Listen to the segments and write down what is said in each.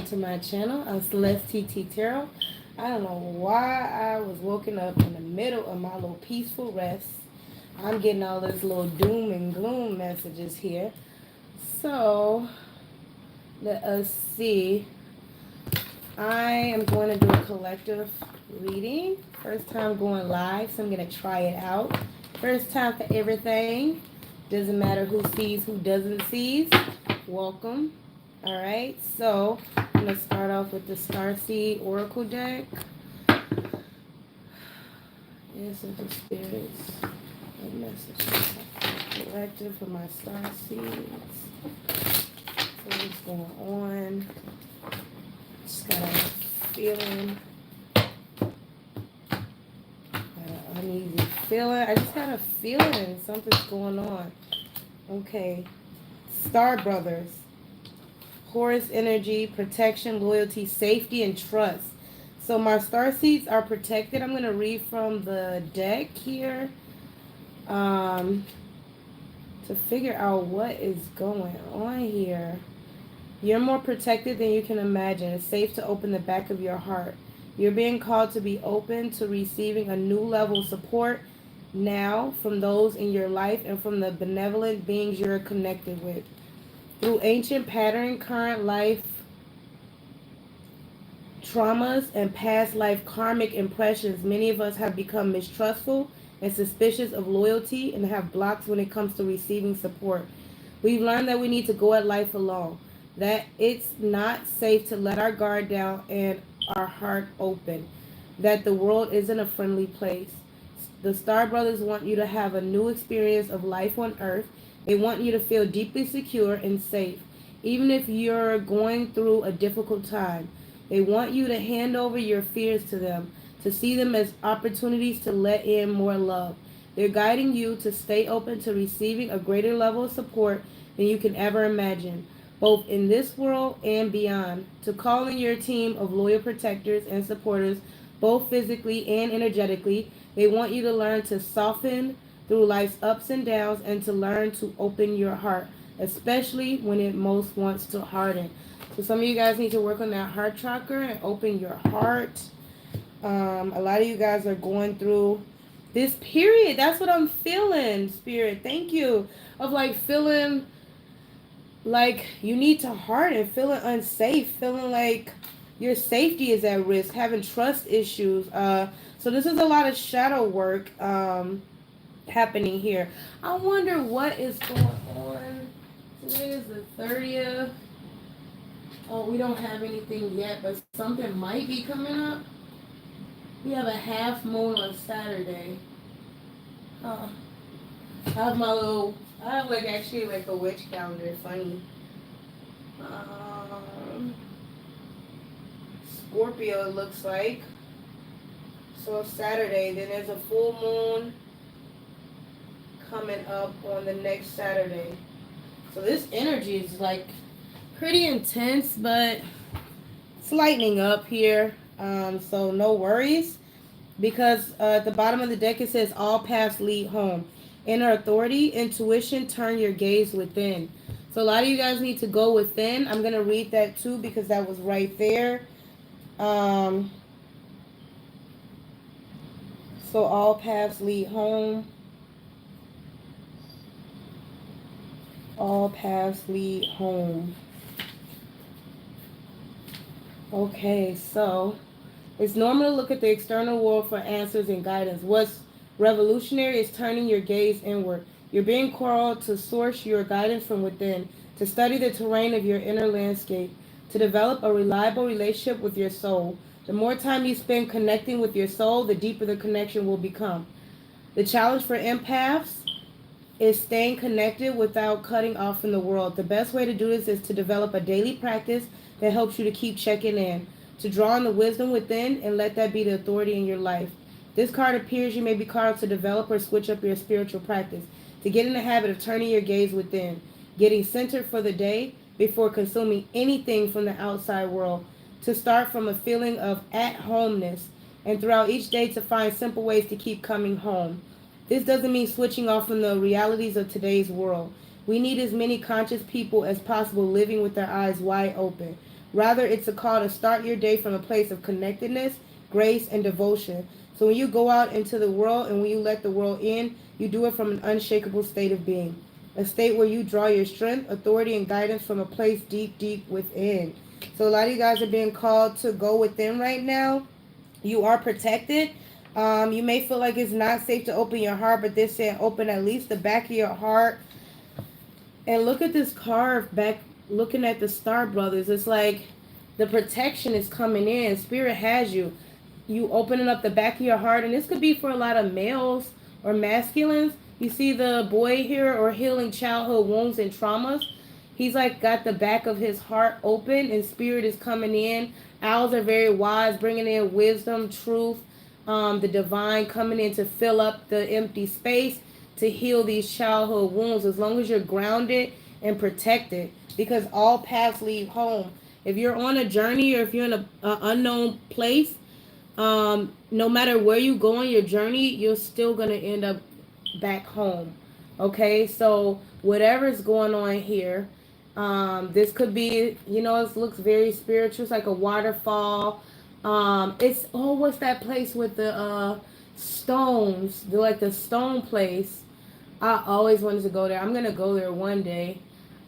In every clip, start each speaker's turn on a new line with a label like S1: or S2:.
S1: to my channel. I'm Celeste TT Tarot. I don't know why I was woken up in the middle of my little peaceful rest. I'm getting all this little doom and gloom messages here. So, let us see. I am going to do a collective reading. First time going live, so I'm going to try it out. First time for everything. Doesn't matter who sees, who doesn't sees. Welcome. All right, so I'm going to start off with the Starseed Oracle deck. Yes, of the spirits. What message collective for my Starseeds? What's going on? Just got a feeling. Got an uneasy feeling. I just got a feeling something's going on. Okay. Star Brothers. Horus energy, protection, loyalty, safety, and trust. So my star seeds are protected. I'm going to read from the deck here to figure out what is going on here. You're more protected than you can imagine. It's safe to open the back of your heart. You're being called to be open to receiving a new level of support now from those in your life and from the benevolent beings you're connected with. Through ancient pattern, current life traumas, and past life karmic impressions, many of us have become mistrustful and suspicious of loyalty and have blocks when it comes to receiving support. We've learned that we need to go at life alone, that it's not safe to let our guard down and our heart open, that the world isn't a friendly place. The Star Brothers want you to have a new experience of life on Earth. They want you to feel deeply secure and safe, even if you're going through a difficult time. They want you to hand over your fears to them, to see them as opportunities to let in more love. They're guiding you to stay open to receiving a greater level of support than you can ever imagine, both in this world and beyond. To call in your team of loyal protectors and supporters, both physically and energetically. They want you to learn to soften through life's ups and downs and to learn to open your heart, especially when it most wants to harden. So some of you guys need to work on that heart chakra and open your heart. A lot of you guys are going through this period. That's what I'm feeling, Spirit. Thank you. Of like feeling like you need to harden, feeling unsafe, feeling like your safety is at risk, having trust issues. So this is a lot of shadow work happening here. I wonder what is going on. Today is the 30th. Oh, we don't have anything yet, but something might be coming up. We have a half moon on Saturday. I have my little, I have like actually like a witch calendar, funny. Scorpio, it looks like. So Saturday, then there's a full moon coming up on the next Saturday. So this energy is like pretty intense, but it's lightening up here. So no worries, because at the bottom of the deck it says all paths lead home. Inner authority, intuition, turn your gaze within. So a lot of you guys need to go within. I'm gonna read that too because that was right there. So all paths lead home. All paths lead home. Okay, so it's normal to look at the external world for answers and guidance. What's revolutionary is turning your gaze inward. You're being called to source your guidance from within, to study the terrain of your inner landscape, to develop a reliable relationship with your soul. The more time you spend connecting with your soul, the deeper the connection will become. The challenge for empaths is staying connected without cutting off from the world. The best way to do this is to develop a daily practice that helps you to keep checking in, to draw on the wisdom within and let that be the authority in your life. This card appears you may be called to develop or switch up your spiritual practice, to get in the habit of turning your gaze within, getting centered for the day before consuming anything from the outside world, to start from a feeling of at-homeness, and throughout each day to find simple ways to keep coming home. This doesn't mean switching off from the realities of today's world. We need as many conscious people as possible living with their eyes wide open, Rather, it's a call to start your day from a place of connectedness, grace, and devotion. So when you go out into the world and when you let the world in, you do it from an unshakable state of being. A state where you draw your strength, authority, and guidance from a place deep, deep within. So a lot of you guys are being called to go within right now. You are protected. You may feel like it's not safe to open your heart, but they're saying open at least the back of your heart. And look at this card back, looking at the Star Brothers. It's like the protection is coming in. Spirit has you. You opening up the back of your heart, and this could be for a lot of males or masculines. You see the boy here, or healing childhood wounds and traumas. He's like got the back of his heart open, and spirit is coming in. Owls are very wise, bringing in wisdom, truth, the divine coming in to fill up the empty space, to heal these childhood wounds, as long as you're grounded and protected, because all paths lead home. If you're on a journey, or if you're in a unknown place, no matter where you go on your journey, you're still going to end up back home. Okay, so whatever's going on here, this could be, it looks very spiritual. It's like a waterfall. What's that place with the stones? Like the stone place. I always wanted to go there. I'm gonna go there one day.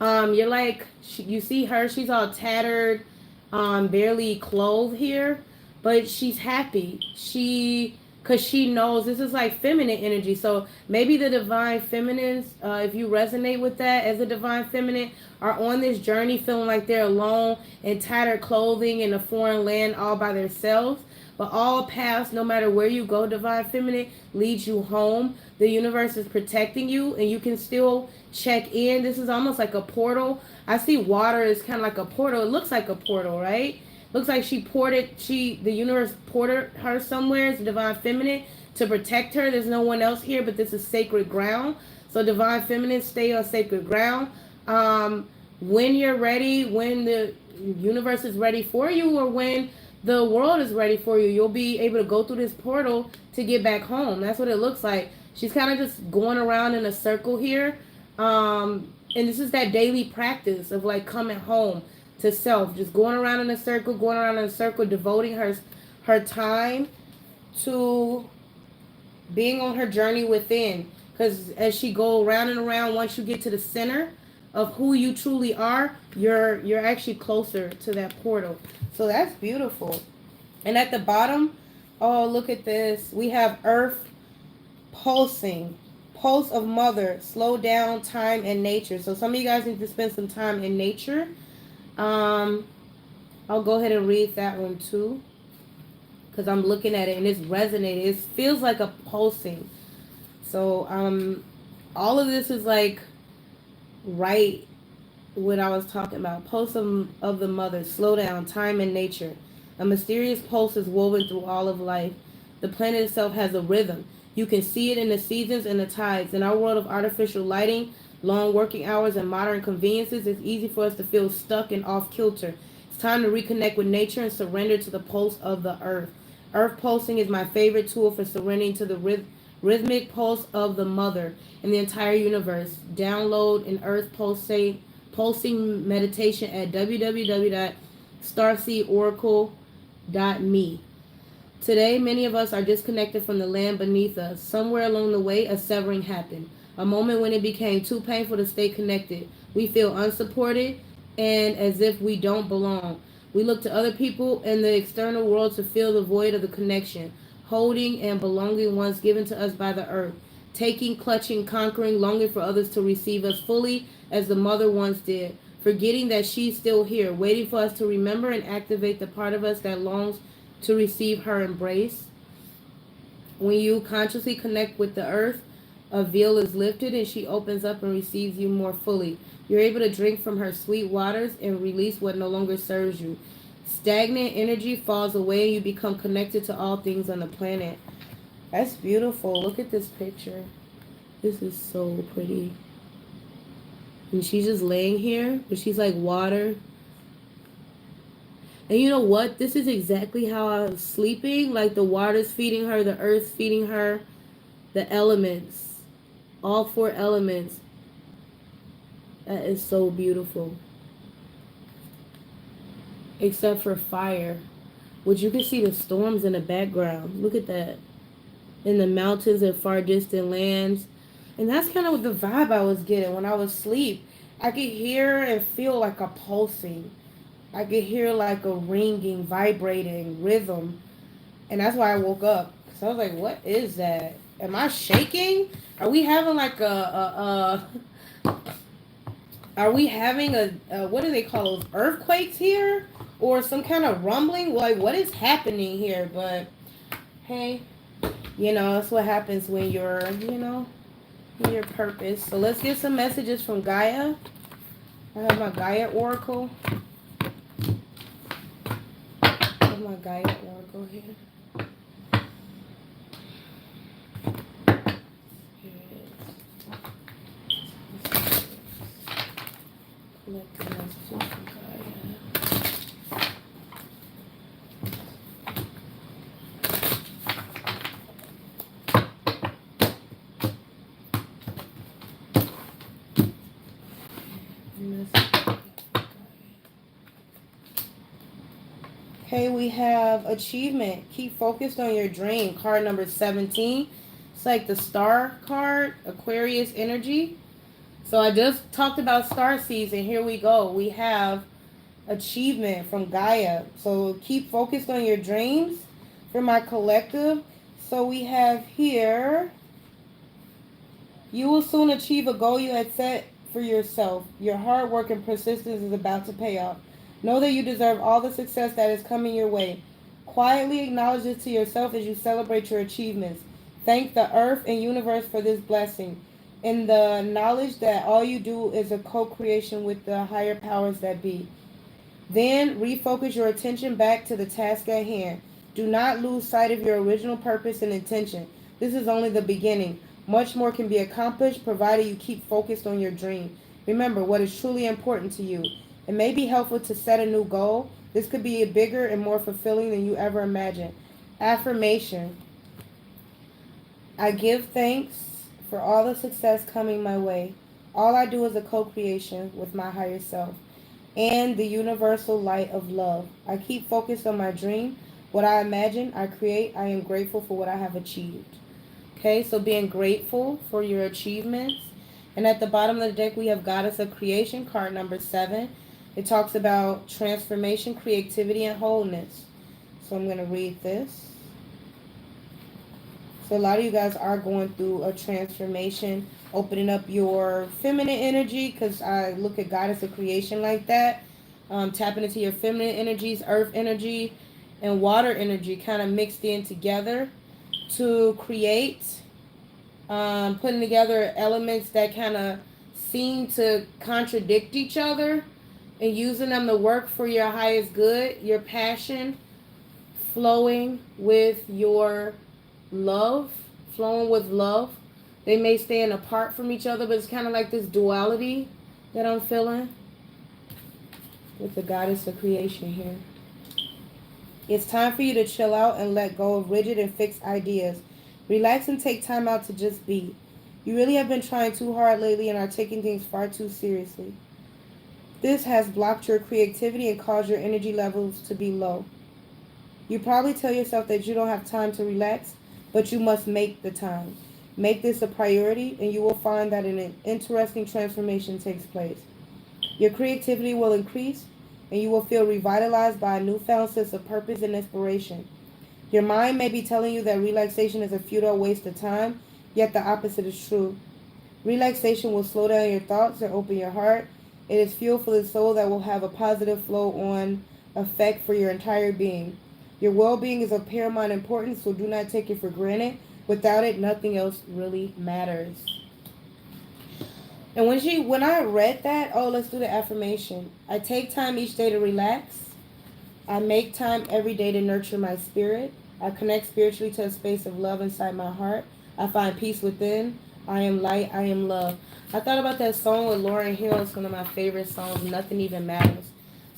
S1: You're like, you see her. She's all tattered, barely clothed here, but she's happy. Because she knows this is like feminine energy. So maybe the divine feminines, if you resonate with that as a divine feminine, are on this journey feeling like they're alone in tattered clothing in a foreign land all by themselves. But all paths, no matter where you go, divine feminine, leads you home. The universe is protecting you, and you can still check in. This is almost like a portal. I see water is kind of like a portal. It looks like a portal, right? Looks like the universe ported her somewhere as a divine feminine to protect her. There's no one else here, but this is sacred ground. So divine feminine, stay on sacred ground. When you're ready, when the universe is ready for you, or when the world is ready for you, you'll be able to go through this portal to get back home. That's what it looks like. She's kind of just going around in a circle here. And this is that daily practice of like coming home to self, just going around in a circle, devoting her time to being on her journey within. Because as she go around and around, once you get to the center of who you truly are, you're actually closer to that portal. So that's beautiful. And at the bottom, oh, look at this. We have Earth pulsing. Pulse of Mother. Slow down, time, and nature. So some of you guys need to spend some time in nature. I'll go ahead and read that one too, because I'm looking at it and it's resonating. It feels like a pulsing. So all of this is like right what I was talking about. Pulse of the Mother, slow down, time and nature. A mysterious pulse is woven through all of life. The planet itself has a rhythm. You can see it in the seasons and the tides. In our world of artificial lighting, long working hours, and modern conveniences, it's easy for us to feel stuck and off kilter. It's time to reconnect with nature and surrender to the pulse of the earth. Earth pulsing is my favorite tool for surrendering to the rhythmic pulse of the Mother and the entire universe. Download an Earth pulsing meditation at www.starseedoracle.me. Today, many of us are disconnected from the land beneath us. Somewhere along the way, a severing happened. A moment when it became too painful to stay connected. We feel unsupported and as if we don't belong. We look to other people in the external world to fill the void of the connection, holding and belonging once given to us by the earth. Taking, clutching, conquering, longing for others to receive us fully as the Mother once did. Forgetting that she's still here, waiting for us to remember and activate the part of us that longs to receive her embrace. When you consciously connect with the earth, a veil is lifted and she opens up and receives you more fully. You're able to drink from her sweet waters and release what no longer serves you. Stagnant energy falls away and you become connected to all things on the planet. That's beautiful. Look at this picture. This is so pretty. And she's just laying here, but she's like water. And you know what? This is exactly how I was sleeping. Like the water's feeding her, the earth's feeding her, the elements. All four elements. That is so beautiful. except for fire, which you can see the storms in the background. Look at that. In the mountains and far distant lands. And that's kind of the vibe I was getting when I was asleep. I could hear and feel like a pulsing. I could hear like a ringing, vibrating rhythm. And that's why I woke up. So I was like, what is that? Am I shaking? Are we having like are we having a what do they call those, earthquakes here? Or some kind of rumbling? Like, what is happening here? But hey, that's what happens when you're, in your purpose. So let's get some messages from Gaia. I have my Gaia Oracle. I have my Gaia Oracle here. Here it is. Collect the messages from Gaia. Okay, we have achievement. Keep focused on your dream. Card number 17. It's like the star card, Aquarius energy. So I just talked about star season. Here we go. We have achievement from Gaia. So keep focused on your dreams for my collective. So we have here, you will soon achieve a goal you had set for yourself. Your hard work and persistence is about to pay off. Know that you deserve all the success that is coming your way. Quietly acknowledge this to yourself as you celebrate your achievements. Thank the earth and universe for this blessing, in the knowledge that all you do is a co-creation with the higher powers that be. Then refocus your attention back to the task at hand. Do not lose sight of your original purpose and intention. This is only the beginning. Much more can be accomplished provided you keep focused on your dream. Remember what is truly important to you. It may be helpful to set a new goal. This could be bigger and more fulfilling than you ever imagined. Affirmation. I give thanks for all the success coming my way. All I do is a co-creation with my higher self and the universal light of love. I keep focused on my dream. What I imagine, I create. I am grateful for what I have achieved. Okay, so being grateful for your achievements. And at the bottom of the deck, we have Goddess of Creation, card number 7. It talks about transformation, creativity, and wholeness. So I'm going to read this. So a lot of you guys are going through a transformation, opening up your feminine energy, because I look at Goddess of Creation like that. Tapping into your feminine energies, earth energy, and water energy kind of mixed in together to create, putting together elements that kind of seem to contradict each other and using them to work for your highest good, your passion, flowing with your love, flowing with love. They may stand apart from each other, but it's kind of like this duality that I'm feeling with the Goddess of Creation here. It's time for you to chill out and let go of rigid and fixed ideas. Relax and take time out to just be. You really have been trying too hard lately and are taking things far too seriously. This has blocked your creativity and caused your energy levels to be low. You probably tell yourself that you don't have time to relax, but you must make the time. Make this a priority, and you will find that an interesting transformation takes place. Your creativity will increase, and you will feel revitalized by a newfound sense of purpose and inspiration. Your mind may be telling you that relaxation is a futile waste of time, yet the opposite is true. Relaxation will slow down your thoughts and open your heart. It is fuel for the soul that will have a positive flow-on effect for your entire being. Your well-being is of paramount importance, so do not take it for granted. Without it, nothing else really matters. And when I read that, let's do the affirmation. I take time each day to relax. I make time every day to nurture my spirit. I connect spiritually to a space of love inside my heart. I find peace within. I am light. I am love. I thought about that song with Lauryn Hill. It's one of my favorite songs, Nothing Even Matters.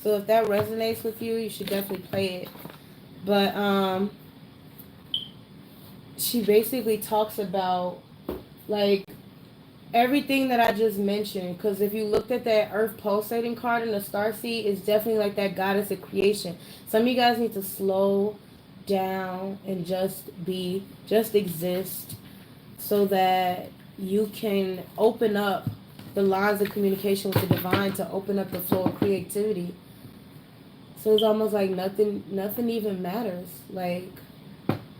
S1: So if that resonates with you, you should definitely play it. But she basically talks about, like, everything that I just mentioned. Because if you looked at that Earth pulsating card in the star seed, it's definitely like that goddess of creation. Some of you guys need to slow down and just exist, so that you can open up the lines of communication with the divine, to open up the flow of creativity. So it's almost like nothing even matters. Like,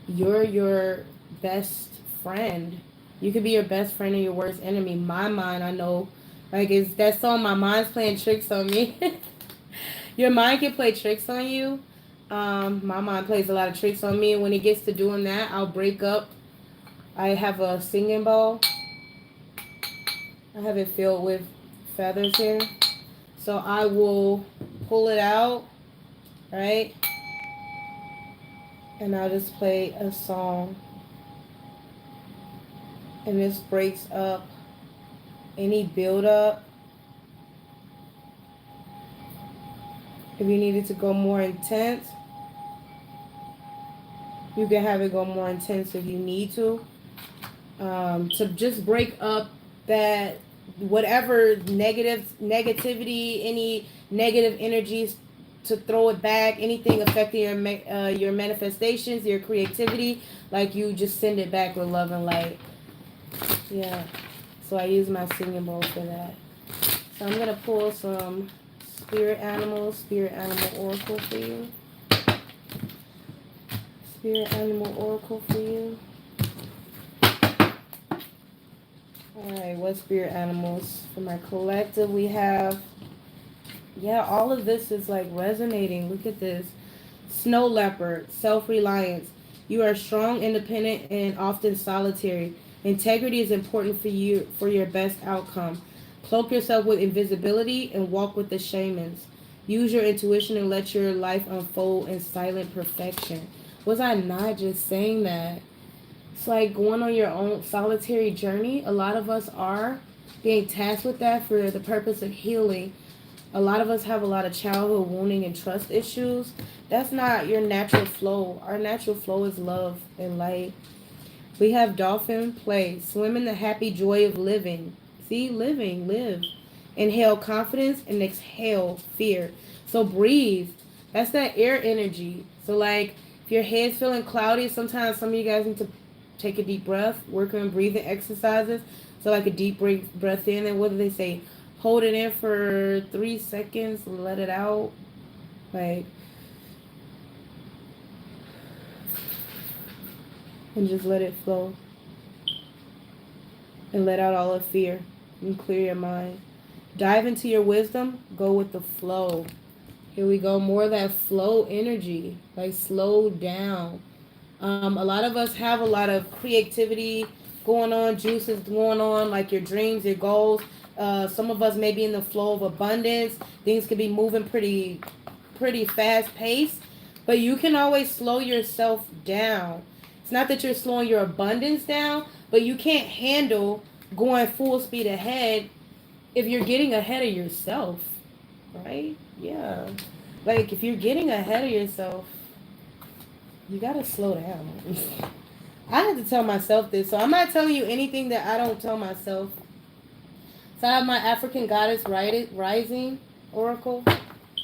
S1: you're your best friend. You could be your best friend or your worst enemy. My mind, I know, like, is that song, My Mind's Playing Tricks on Me. Your mind can play tricks on you. My mind plays a lot of tricks on me. And when it gets to doing that, I'll break up. I have a singing bowl. I have it filled with feathers here. So I will pull it out, right? And I'll just play a song. And this breaks up any buildup. If you needed to go more intense, you can have it go more intense if you need to. To just break up that whatever negativity, any negative energies, to throw it back, anything affecting your manifestations, your creativity, like, you just send it back with love and light. Yeah. So I use my singing bowl for that. So I'm gonna pull some spirit animal oracle for you. Spirit animal oracle for you. Alright, what spirit animals for my collective? We have, yeah, all of this is like resonating. Look at this. Snow leopard, self-reliance. You are strong, independent, and often solitary. Integrity is important for you for your best outcome. Cloak yourself with invisibility and walk with the shamans. Use your intuition and let your life unfold in silent perfection. Was I not just saying that? It's like going on your own solitary journey. A lot of us are being tasked with that for the purpose of healing. A lot of us have a lot of childhood wounding and trust issues. That's not your natural flow. Our natural flow is love and light. We have dolphin play. Swim in the happy joy of living. See, live. Inhale confidence and exhale fear. So breathe. That's that air energy. So, like, if your head's feeling cloudy, sometimes some of you guys need to take a deep breath, work on breathing exercises. So, like, a deep breath in, and what do they say? Hold it in for 3 seconds, let it out. Like, and just let it flow. And let out all of fear. And clear your mind. Dive into your wisdom. Go with the flow. Here we go. More of that flow energy. Like, slow down. A lot of us have a lot of creativity going on, juices going on, like your dreams, your goals. Some of us may be in the flow of abundance. Things can be moving pretty fast paced, but you can always slow yourself down. It's not that you're slowing your abundance down, but you can't handle going full speed ahead if you're getting ahead of yourself, right? Yeah. Like, if you're getting ahead of yourself, you gotta slow down. I had to tell myself this, so I'm not telling you anything that I don't tell myself. So I have my African Goddess Rising Oracle.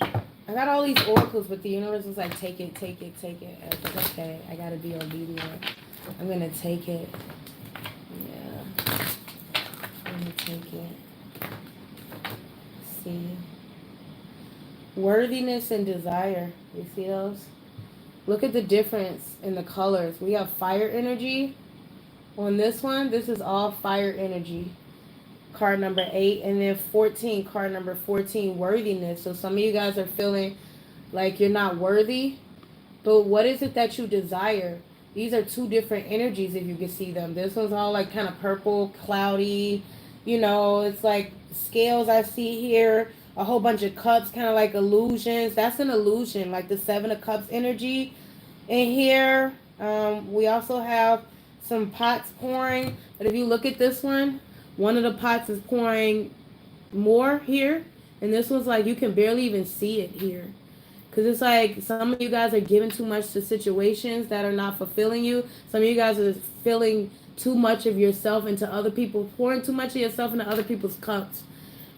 S1: I got all these oracles, but the universe was like, take it. I was like, okay, I gotta be obedient. I'm gonna take it. Yeah. I'm gonna take it. See. Worthiness and desire. You see those? Look at the difference in the colors. We have fire energy on this one. This is all fire energy. Card number 8. And then 14, card number 14, worthiness. So some of you guys are feeling like you're not worthy. But what is it that you desire? These are two different energies, if you can see them. This one's all like kind of purple, cloudy. You know, it's like scales I see here. A whole bunch of cups, kind of like illusions. That's an illusion, like the 7 of Cups energy. In here, we also have some pots pouring. But if you look at this one of the pots is pouring more here. And this one's like, you can barely even see it here. Because it's like some of you guys are giving too much to situations that are not fulfilling you. Some of you guys are feeling too much of yourself into other people, pouring too much of yourself into other people's cups,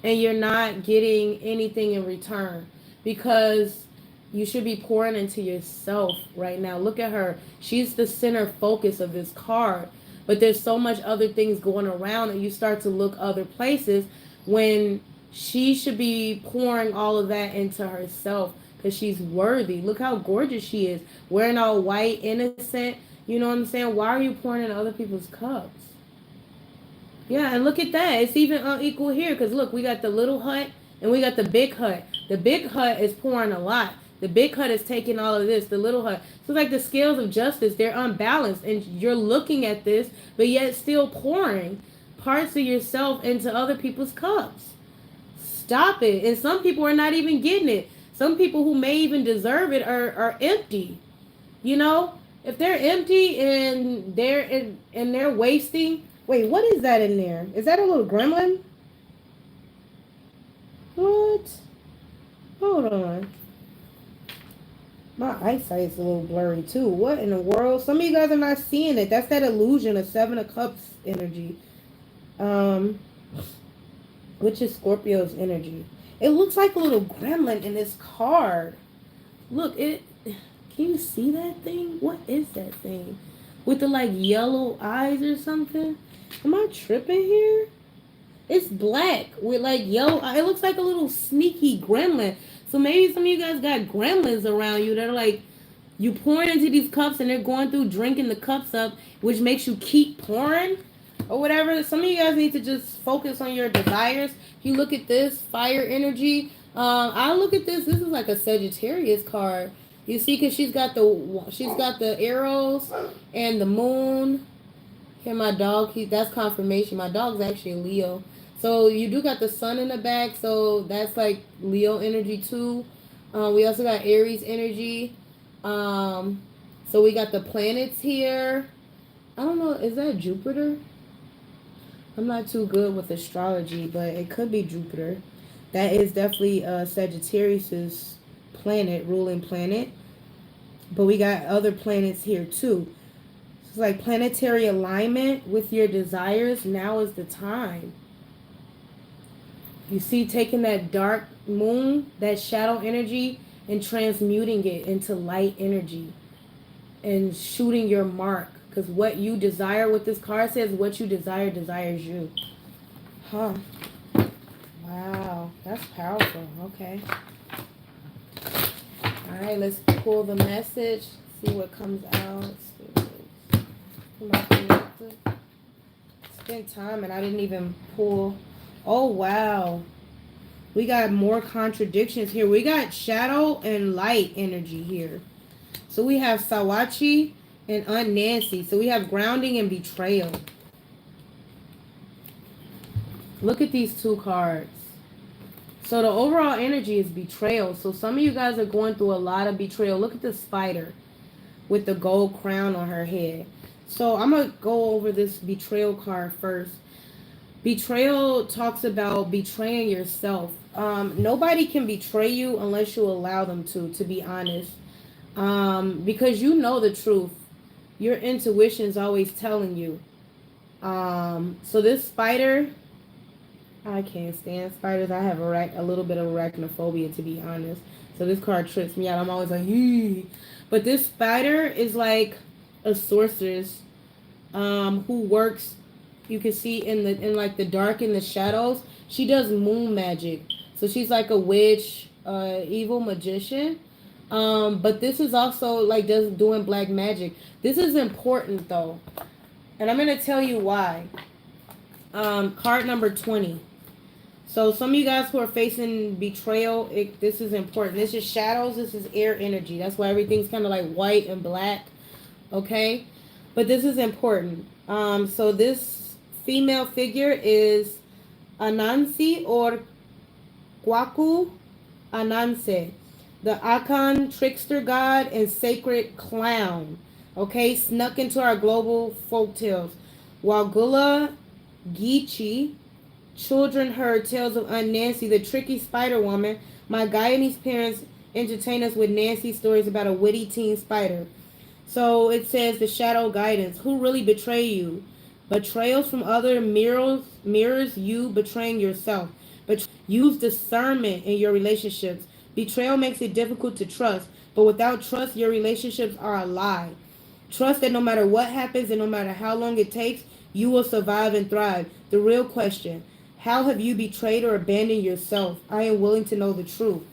S1: and you're not getting anything in return, because you should be pouring into yourself right now. Look at her. She's the center focus of this card. But there's so much other things going around, and you start to look other places when she should be pouring all of that into herself, because she's worthy. Look how gorgeous she is. Wearing all white, innocent. You know what I'm saying? Why are you pouring in other people's cups? Yeah, and look at that. It's even unequal here, because look, we got the little hut and we got the big hut. The big hut is pouring a lot. The big hut is taking all of this. The little hut. So like the scales of justice, they're unbalanced. And you're looking at this, but yet still pouring parts of yourself into other people's cups. Stop it. And some people are not even getting it. Some people who may even deserve it are empty. You know? If they're empty and they're wasting. Wait, what is that in there? Is that a little gremlin? What? Hold on. My eyesight's a little blurry too. What in the world? Some of you guys are not seeing it. That's that illusion of Seven of Cups energy. Which is Scorpio's energy. It looks like a little gremlin in this card. Look, can you see that thing? What is that thing? With the like yellow eyes or something? Am I tripping here? It's black with like yellow. It looks like a little sneaky gremlin. So maybe some of you guys got gremlins around you that are like, you pouring into these cups and they're going through drinking the cups up, which makes you keep pouring or whatever. Some of you guys need to just focus on your desires. If you look at this fire energy, I look at this. This is like a Sagittarius card. You see, because she's got the arrows and the moon. Here, my dog. That's confirmation. My dog's actually a Leo. So you do got the sun in the back, so that's like Leo energy too. We also got Aries energy. So we got the planets here. I don't know, is that Jupiter? I'm not too good with astrology, but it could be Jupiter. That is definitely Sagittarius's planet, ruling planet. But we got other planets here too. It's like planetary alignment with your desires. Now is the time. You see, taking that dark moon, that shadow energy, and transmuting it into light energy and shooting your mark. Because what you desire, what this card says, what you desire desires you. Huh. Wow. That's powerful. Okay. All right, let's pull the message. See what comes out. Spend time and I didn't even pull. Oh, wow. We got more contradictions here. We got shadow and light energy here. So we have Sawachi and Aunt Nancy. So we have grounding and betrayal. Look at these two cards. So the overall energy is betrayal. So some of you guys are going through a lot of betrayal. Look at the spider with the gold crown on her head. So I'm going to go over this betrayal card first. Betrayal talks about betraying yourself. Nobody can betray you unless you allow them to be honest. Because you know the truth. Your intuition is always telling you. So this spider, I can't stand spiders. I have a little bit of arachnophobia, to be honest. So this card trips me out. I'm always like, Hee. But this spider is like a sorceress who works. You can see in like the dark and the shadows. She does moon magic. So she's like a witch, evil magician. But this is also like doing black magic. This is important though. And I'm going to tell you why. Card number 20. So some of you guys who are facing betrayal, this is important. This is shadows. This is air energy. That's why everything's kind of like white and black. Okay? But this is important. So this female figure is Anansi or Kwaku Ananse, the Akan trickster god and sacred clown. Okay, snuck into our global folktales. Wagula Geechee, children heard tales of Aunt Nancy, the tricky spider woman. My Guyanese parents entertain us with Nancy stories about a witty teen spider. So it says the shadow guidance. Who really betrayed you? Betrayals from other mirrors you betraying yourself. But use discernment in your relationships. Betrayal makes it difficult to trust, but without trust, your relationships are a lie. Trust that no matter what happens and no matter how long it takes, you will survive and thrive. The real question: how have you betrayed or abandoned yourself? I am willing to know the truth.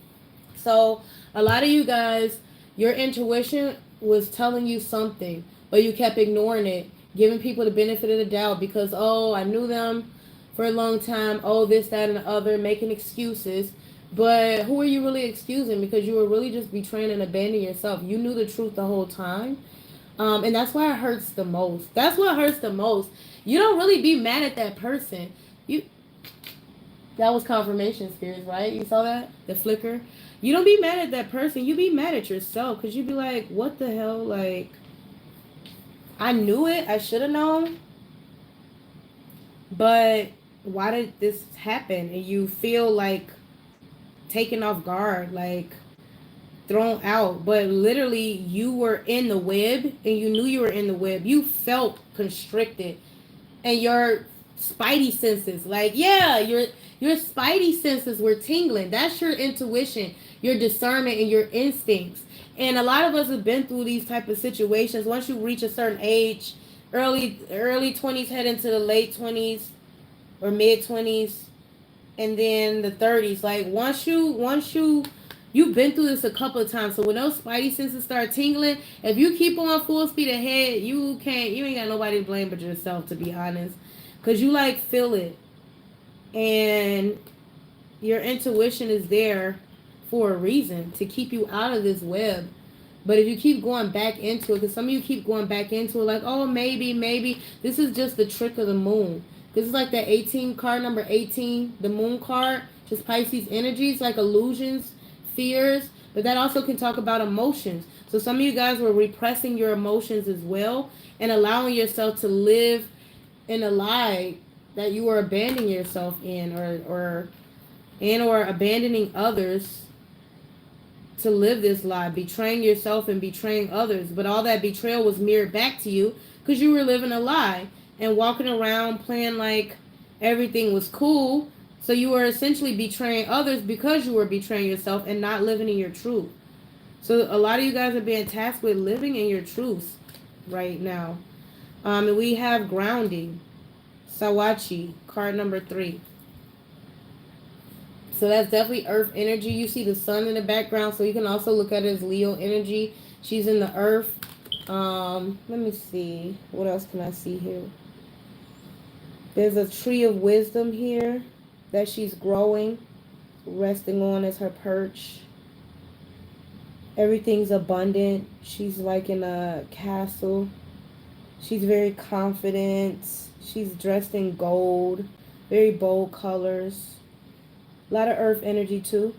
S1: So, a lot of you guys, your intuition was telling you something, but you kept ignoring it, giving people the benefit of the doubt because, oh, I knew them for a long time, oh, this, that, and the other, making excuses. But who are you really excusing? Because you were really just betraying and abandoning yourself. You knew the truth the whole time. And that's why it hurts the most. That's what hurts the most. You don't really be mad at that person. You That was confirmation spirits, right? You saw that? The flicker. You don't be mad at that person. You be mad at yourself because you be like, what the hell? Like, I knew it. I should have known. But why did this happen? And you feel like taken off guard, like thrown out. But literally, you were in the web and you knew you were in the web. You felt constricted. And your spidey senses, like, yeah, your spidey senses were tingling. That's your intuition, your discernment, and your instincts. And a lot of us have been through these type of situations. Once you reach a certain age, early 20s, head into the late 20s or mid 20s, and then the 30s. Like you've been through this a couple of times. So when those spidey senses start tingling, if you keep on full speed ahead, you ain't got nobody to blame but yourself, to be honest. Because you like feel it. And your intuition is there for a reason, to keep you out of this web. But if you keep going back into it, because some of you keep going back into it like, oh, maybe. This is just the trick of the moon. This is like that 18 card, number 18, the moon card, just Pisces energies, like illusions, fears. But that also can talk about emotions. So some of you guys were repressing your emotions as well and allowing yourself to live in a lie that you were abandoning yourself in, or abandoning others to live this lie, betraying yourself and betraying others. But all that betrayal was mirrored back to you because you were living a lie and walking around playing like everything was cool. So you were essentially betraying others because you were betraying yourself and not living in your truth. So a lot of you guys are being tasked with living in your truths right now. And we have grounding. Sawachi, card number 3. So that's definitely earth energy. You see the sun in the background, so you can also look at it as Leo energy. She's in the earth. Let me see. What else can I see here? There's a tree of wisdom here that she's growing, resting on as her perch. Everything's abundant. She's like in a castle. She's very confident. She's dressed in gold, very bold colors. A lot of earth energy too.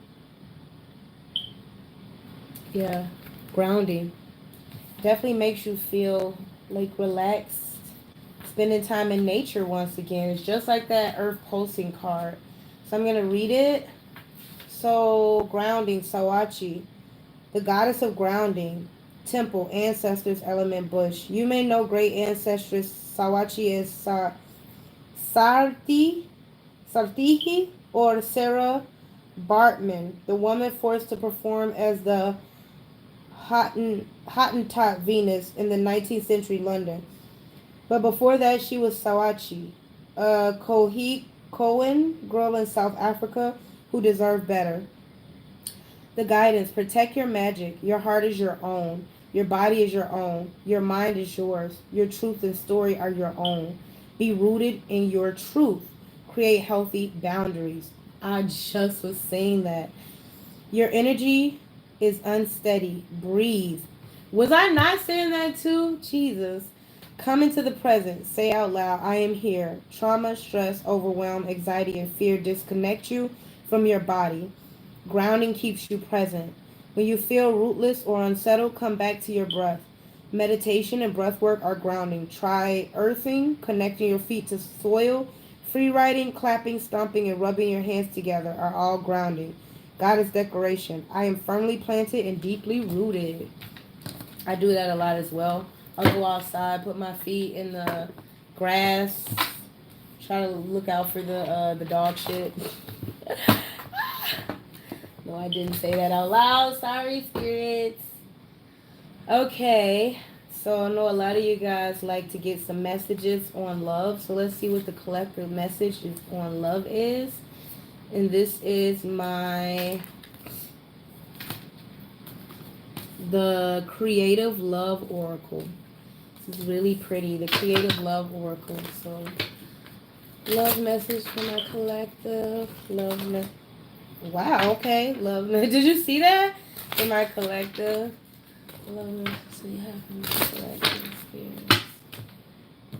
S1: Yeah, grounding. Definitely makes you feel like relaxed. Spending time in nature once again. It's just like that earth pulsing card. So I'm going to read it. So, grounding, Sawachi, the goddess of grounding, temple, ancestors, element, bush. You may know great ancestress Sawachi as Sartihi or Sarah Bartman, the woman forced to perform as the Hottentot Venus in the 19th century London. But before that, she was Sawachi, a Cohen girl in South Africa who deserved better. The guidance: protect your magic. Your heart is your own. Your body is your own. Your mind is yours. Your truth and story are your own. Be rooted in your truth. Create healthy boundaries. I just was saying that. Your energy is unsteady. Breathe. Was I not saying that too? Jesus. Come into the present. Say out loud, I am here. Trauma, stress, overwhelm, anxiety, and fear disconnect you from your body. Grounding keeps you present. When you feel rootless or unsettled, come back to your breath. Meditation and breath work are grounding. Try earthing, connecting your feet to soil. Free writing, clapping, stomping, and rubbing your hands together are all grounding. Goddess declaration: I am firmly planted and deeply rooted. I do that a lot as well. I'll go outside, put my feet in the grass. Try to look out for the dog shit. No, I didn't say that out loud. Sorry, spirits. Okay. So I know a lot of you guys like to get some messages on love. So let's see what the collective message is on love is. And this is the Creative Love Oracle. This is really pretty. The Creative Love Oracle. So love message for my collective. Wow, okay. Love message. Did you see that? For my collective. Love message. So you have for my collective spirits.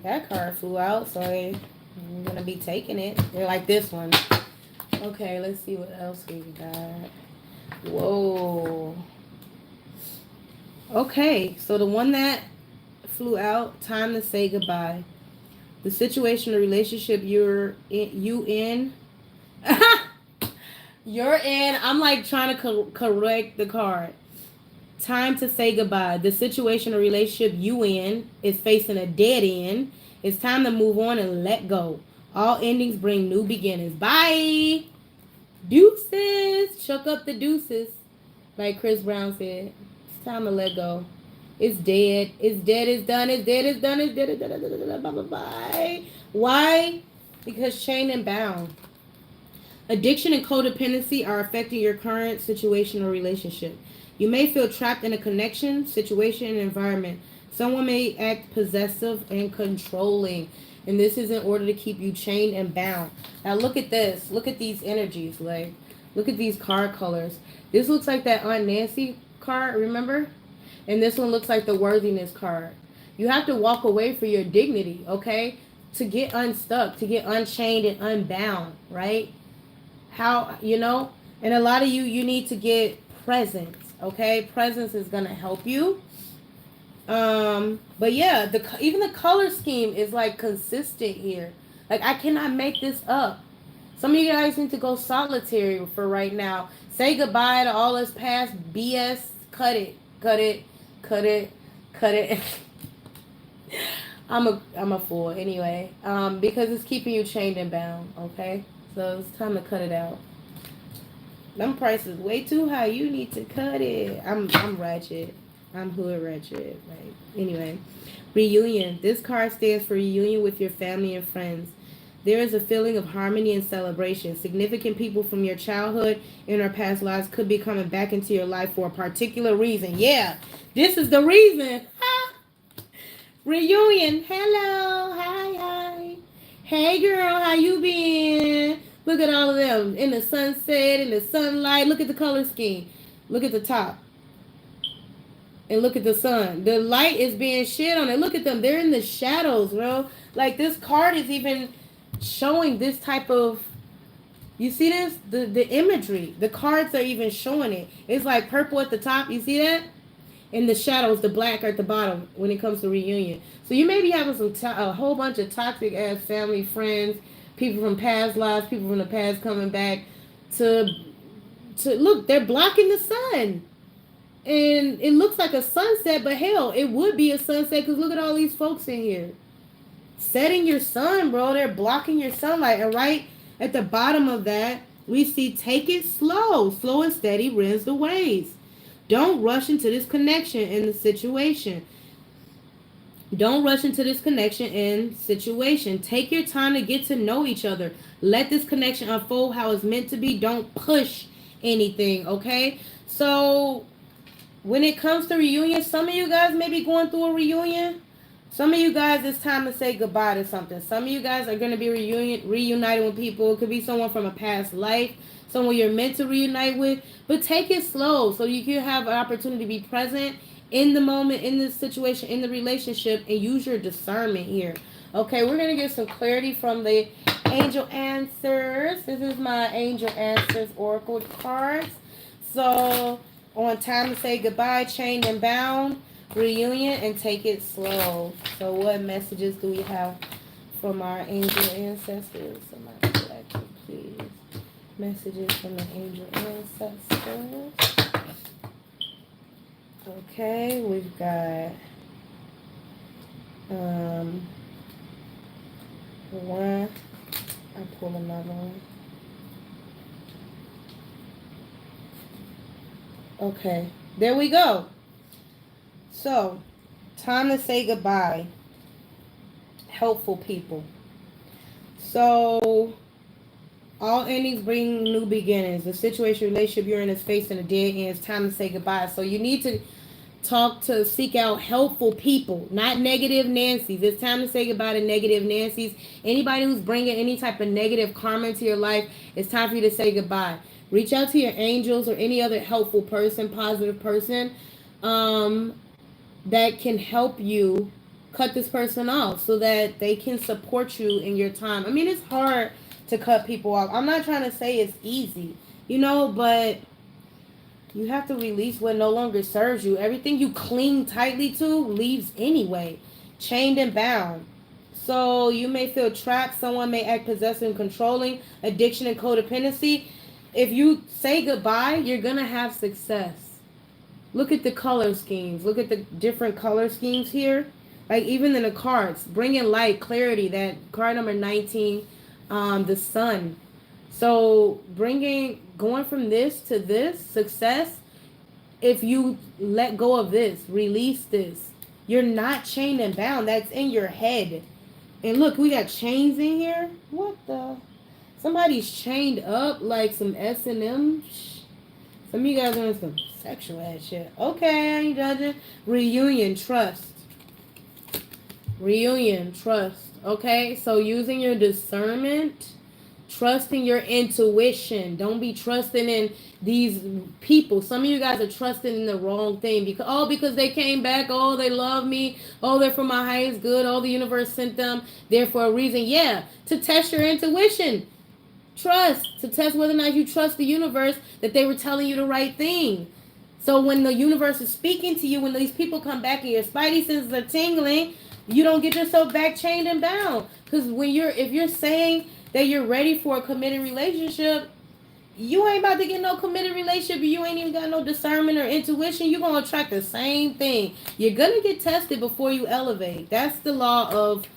S1: That card flew out, so I'm going to be taking it. They're like this one. Okay, let's see what else we got. Whoa. Okay, so the one that flew out, time to say goodbye. The situation or relationship you're in. You're in. I'm like trying to correct the card. Time to say goodbye. The situation or relationship you in is facing a dead end. It's time to move on and let go. All endings bring new beginnings. Bye. Deuces. Chuck up the deuces. Like Chris Brown said. It's time to let go. It's dead. It's dead. It's done. It's dead. It's done. It's dead. It's dead. Bye bye bye. Why? Because chained and bound. Addiction and codependency are affecting your current situation or relationship. You may feel trapped in a connection, situation, and environment. Someone may act possessive and controlling. And this is in order to keep you chained and bound. Now look at this. Look at these energies. Like, look at these card colors. This looks like that Aunt Nancy card, remember? And this one looks like the worthiness card. You have to walk away for your dignity, okay? To get unstuck, to get unchained and unbound, right? How, and a lot of you need to get presence, okay? Presence is going to help you. But yeah, even the color scheme is like consistent here. Like, I cannot make this up. Some of you guys need to go solitary for right now. Say goodbye to all this past BS. Cut it. I'm a fool anyway. Because it's keeping you chained and bound, okay? So it's time to cut it out. Them prices way too high. You need to cut it. I'm ratchet. I'm hood ratchet. Right. Anyway, reunion. This card stands for reunion with your family and friends. There is a feeling of harmony and celebration. Significant people from your childhood and or past lives could be coming back into your life for a particular reason. Yeah, this is the reason. Reunion. Hello. Hi. Hey, girl. How you been? Look at all of them in the sunset, in the sunlight. Look at the color scheme. Look at the top. And look at the sun. The light is being shed on it. Look at them. They're in the shadows, bro. Like, this card is even showing this type of... You see this? The imagery. The cards are even showing it. It's like purple at the top. You see that? In the shadows, the black at the bottom when it comes to reunion. So you may be having a whole bunch of toxic ass family, friends, people from past lives, people from the past coming back to look, they're blocking the sun. And it looks like a sunset, but hell, it would be a sunset because look at all these folks in here. Setting your sun, bro. They're blocking your sunlight. And right at the bottom of that, we see take it slow. Slow and steady wins the waves. Don't rush into this connection in the situation. Don't rush into this connection and situation. Take your time to get to know each other. Let this connection unfold how it's meant to be. Don't push anything, okay? So, when it comes to reunion, some of you guys may be going through a reunion. Some of you guys, it's time to say goodbye to something. Some of you guys are going to be reunited with people. It could be someone from a past life, someone you're meant to reunite with. But take it slow so you can have an opportunity to be present in the moment, in this situation, in the relationship, and use your discernment here. Okay, we're going to get some clarity from the Angel Answers. This is my Angel Answers Oracle cards. So, on time to say goodbye, chained and bound, reunion, and take it slow. So, what messages do we have from our angel ancestors? Somebody collective, please. Messages from the angel ancestors. Okay, we've got One. I pull another one. Okay. There we go. So, time to say goodbye. Helpful people. So, all endings bring new beginnings. The situation, relationship you're in is facing a dead end. It's time to say goodbye. So, you need to seek out helpful people, not negative Nancy's. It's time to say goodbye to negative Nancy's. Anybody who's bringing any type of negative karma into your life, it's time for you to say goodbye. Reach out to your angels or any other helpful person, positive person, that can help you cut this person off so that they can support you in your time. I mean, it's hard to cut people off. I'm not trying to say it's easy, but you have to release what no longer serves you. Everything you cling tightly to leaves anyway, chained and bound. So you may feel trapped. Someone may act possessive and controlling, addiction and codependency. If you say goodbye, you're going to have success. Look at the color schemes. Look at the different color schemes here. Like even in the cards, bringing light, clarity, that card number 19, the sun. So going from this to this, success, if you let go of this, release this, you're not chained and bound. That's in your head. And look, we got chains in here. What the? Somebody's chained up like some S&M. Some of you guys doing some sexual ass shit. Okay, I ain't judging. Reunion, trust. Reunion, trust. Okay, so using your discernment, trusting your intuition. Don't be trusting in these people. Some of you guys are trusting in the wrong thing because they came back. Oh, they love me. Oh, they're for my highest good. Oh, the universe sent them there for a reason. Yeah, to test your intuition. Trust, to test whether or not you trust the universe that they were telling you the right thing. So when the universe is speaking to you, when these people come back and your spidey senses are tingling, you don't get yourself back chained and bound. Because if you're saying that you're ready for a committed relationship, you ain't about to get no committed relationship. You ain't even got no discernment or intuition. You're going to attract the same thing. You're going to get tested before you elevate. That's the law of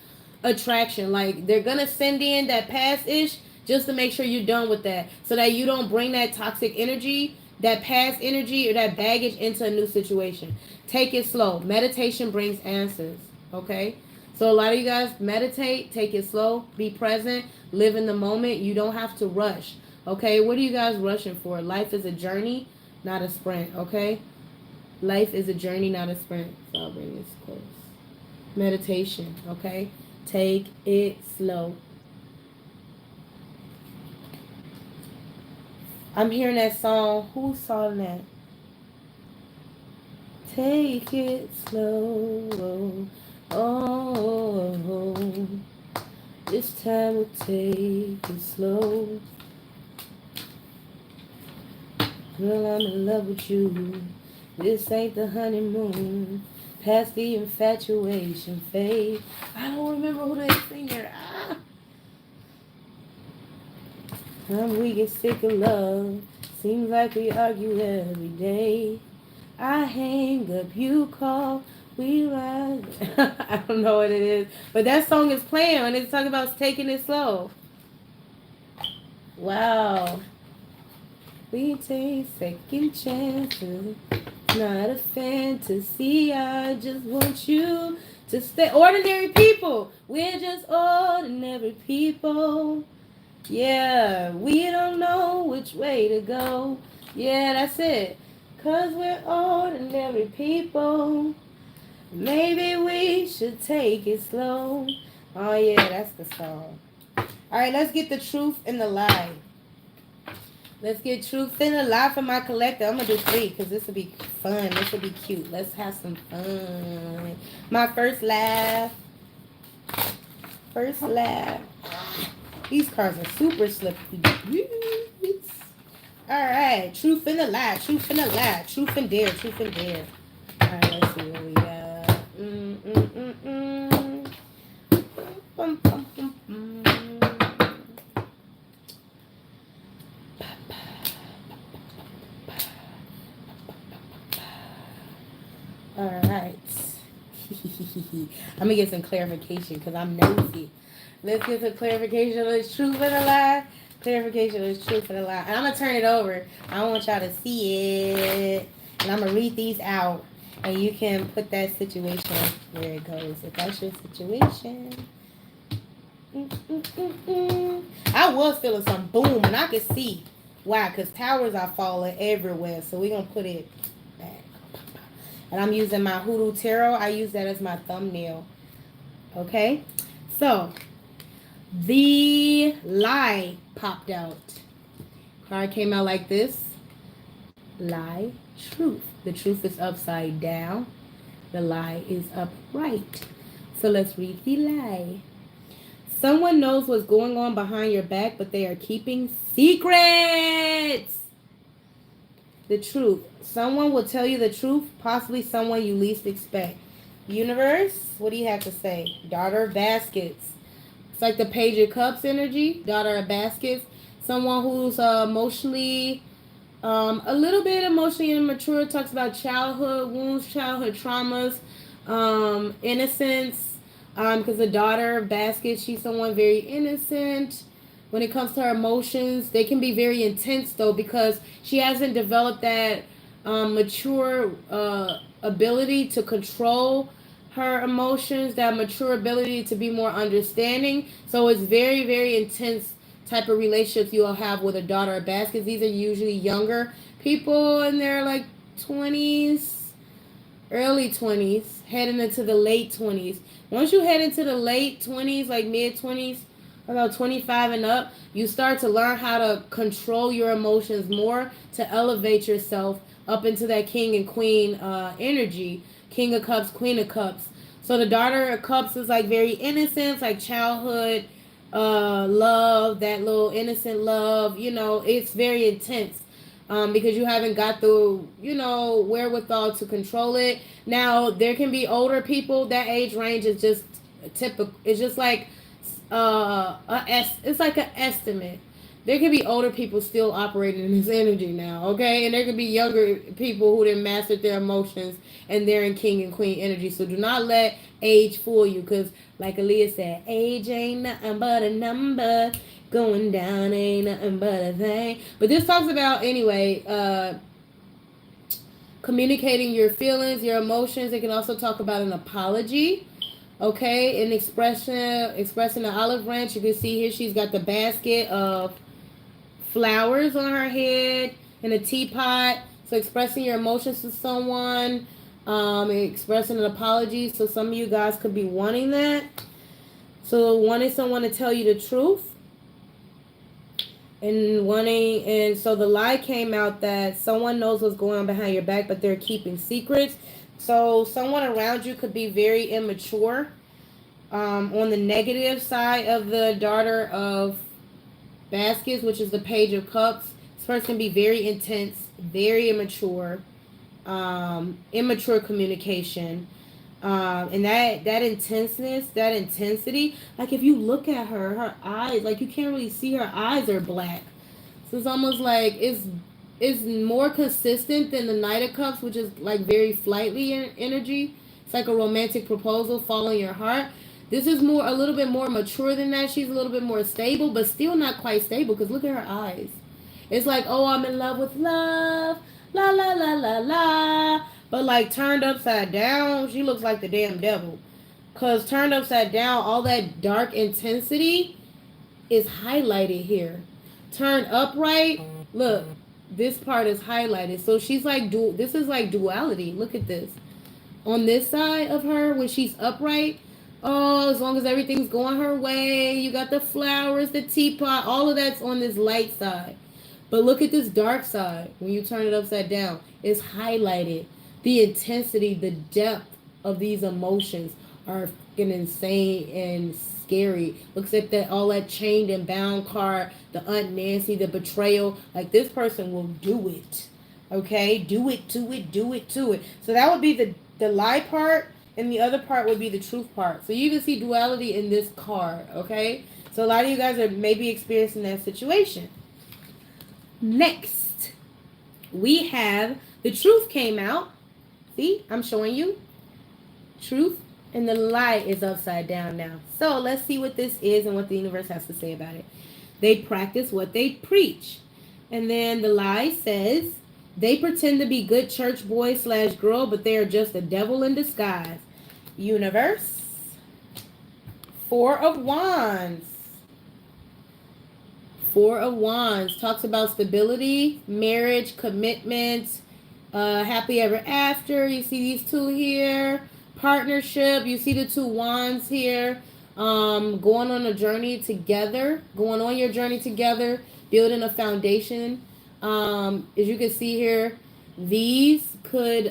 S1: attraction. Like, they're going to send in that past-ish just to make sure you're done with that. So that you don't bring that toxic energy, that past energy, or that baggage into a new situation. Take it slow. Meditation brings answers. Okay? So a lot of you guys meditate, take it slow, be present, live in the moment. You don't have to rush. Okay? What are you guys rushing for? Life is a journey, not a sprint. Okay? Life is a journey, not a sprint. So I'll bring this close. Meditation. Okay? Take it slow. I'm hearing that song. Who sang that? Take it slow. Oh, this time we'll take it slow. Girl, I'm in love with you. This ain't the honeymoon. Past the infatuation phase. I don't remember who that singer. We get sick of love. Seems like we argue every day. I hang up, you call, we ride. I don't know what it is. But that song is playing and it's talking about taking it slow. Wow. We take second chances. Not a fantasy. I just want you to stay. Ordinary people. We're just ordinary people. Yeah, we don't know which way to go. Yeah, that's it. 'Cause we're ordinary people. Maybe we should take it slow. Oh, yeah, that's the song. All right, let's get the truth and the lie. Let's get truth and the lie for my collector. I'm going to do 3 because this will be fun. This will be cute. Let's have some fun. My first laugh. First laugh. These cards are super slippery. Alright, truth and a lie, truth and a lie, truth and dare, truth and dare. Alright, let's see what we got. Alright. I'm gonna get some clarification because I'm nosy. Let's get some clarification of the truth and the lie. Clarification of the truth and the lie. And I'm going to turn it over. I want y'all to see it. And I'm going to read these out. And you can put that situation where it goes. If that's your situation. I was feeling some boom. And I could see why. Because towers are falling everywhere. So we're going to put it back. And I'm using my Hoodoo Tarot. I use that as my thumbnail. Okay? So, the lie popped out. Card came out like this. Lie, truth. The truth is upside down. The lie is upright. So let's read the lie. Someone knows what's going on behind your back, but they are keeping secrets. The truth. Someone will tell you the truth, possibly someone you least expect. Universe, what do you have to say? Daughter of Baskets. It's like the Page of Cups energy. Daughter of Baskets. Someone who's emotionally, a little bit emotionally immature. Talks about childhood wounds, childhood traumas, innocence. Because the Daughter of Baskets, she's someone very innocent. When it comes to her emotions, they can be very intense though, because she hasn't developed that mature ability to control her emotions, that mature ability to be more understanding. So it's very, very intense type of relationships you'll have with a Daughter of Baskets. These are usually younger people in their like 20s, early 20s, heading into the late 20s. Once you head into the late 20s, like mid 20s, about 25 and up, you start to learn how to control your emotions more, to elevate yourself up into that king and queen energy. King of Cups, Queen of Cups. So the Daughter of Cups is like very innocent, like childhood love, that little innocent love. You know, it's very intense because you haven't got the, you know, wherewithal to control it. Now, there can be older people. That age range is just typical. It's just like it's like an estimate. There can be older people still operating in this energy now, okay? And there can be younger people who didn't master their emotions and they're in king and queen energy. So do not let age fool you, because like Aaliyah said, age ain't nothing but a number. Going down ain't nothing but a thing. But this talks about, anyway, communicating your feelings, your emotions. It can also talk about an apology. Okay, in expressing the olive branch, you can see here she's got the basket of flowers on her head and a teapot. So expressing your emotions to someone, expressing an apology. So some of you guys could be wanting that. So wanting someone to tell you the truth. And so the lie came out that someone knows what's going on behind your back, but they're keeping secrets. So someone around you could be very immature. On the negative side of the Daughter of Baskets, which is the Page of Cups, this person can be very intense, very immature, immature communication. And that intenseness, that intensity, like if you look at her eyes, like you can't really see her eyes are black. So it's almost like it's more consistent than the Knight of Cups, which is like very flightly energy. It's like a romantic proposal, following your heart. This is more, a little bit more mature than that. She's a little bit more stable, but still not quite stable, because look at her eyes. It's like, oh, I'm in love with love, la la la la la. But like turned upside down, she looks like the damn devil. Because turned upside down, all that dark intensity is highlighted here. Turned upright, look, this part is highlighted. So she's like, this is like duality. Look at this. On this side of her, when she's upright, oh, as long as everything's going her way, you got the flowers, the teapot, all of that's on this light side. But look at this dark side. When you turn it upside down, it's highlighted. The intensity, the depth of these emotions are fucking insane and scary. Looks like that, all that chained and bound card, the Aunt Nancy, the betrayal. Like, this person will do it. Okay? Do it to it, do it to it. So that would be the lie part, and the other part would be the truth part. So you can see duality in this card, okay? So a lot of you guys are maybe experiencing that situation. Next, we have the truth came out. See, I'm showing you. Truth And the lie is upside down now. So let's see what this is and what the universe has to say about it. They practice what they preach. And then the lie says they pretend to be good church boy slash girl, but they are just a devil in disguise. Universe. Four of Wands. Four of Wands talks about stability, marriage, commitment, happy ever after. You see these two here. Partnership. You see the two wands here. Going on a journey together. Going on your journey together. Building a foundation. As you can see here, these could,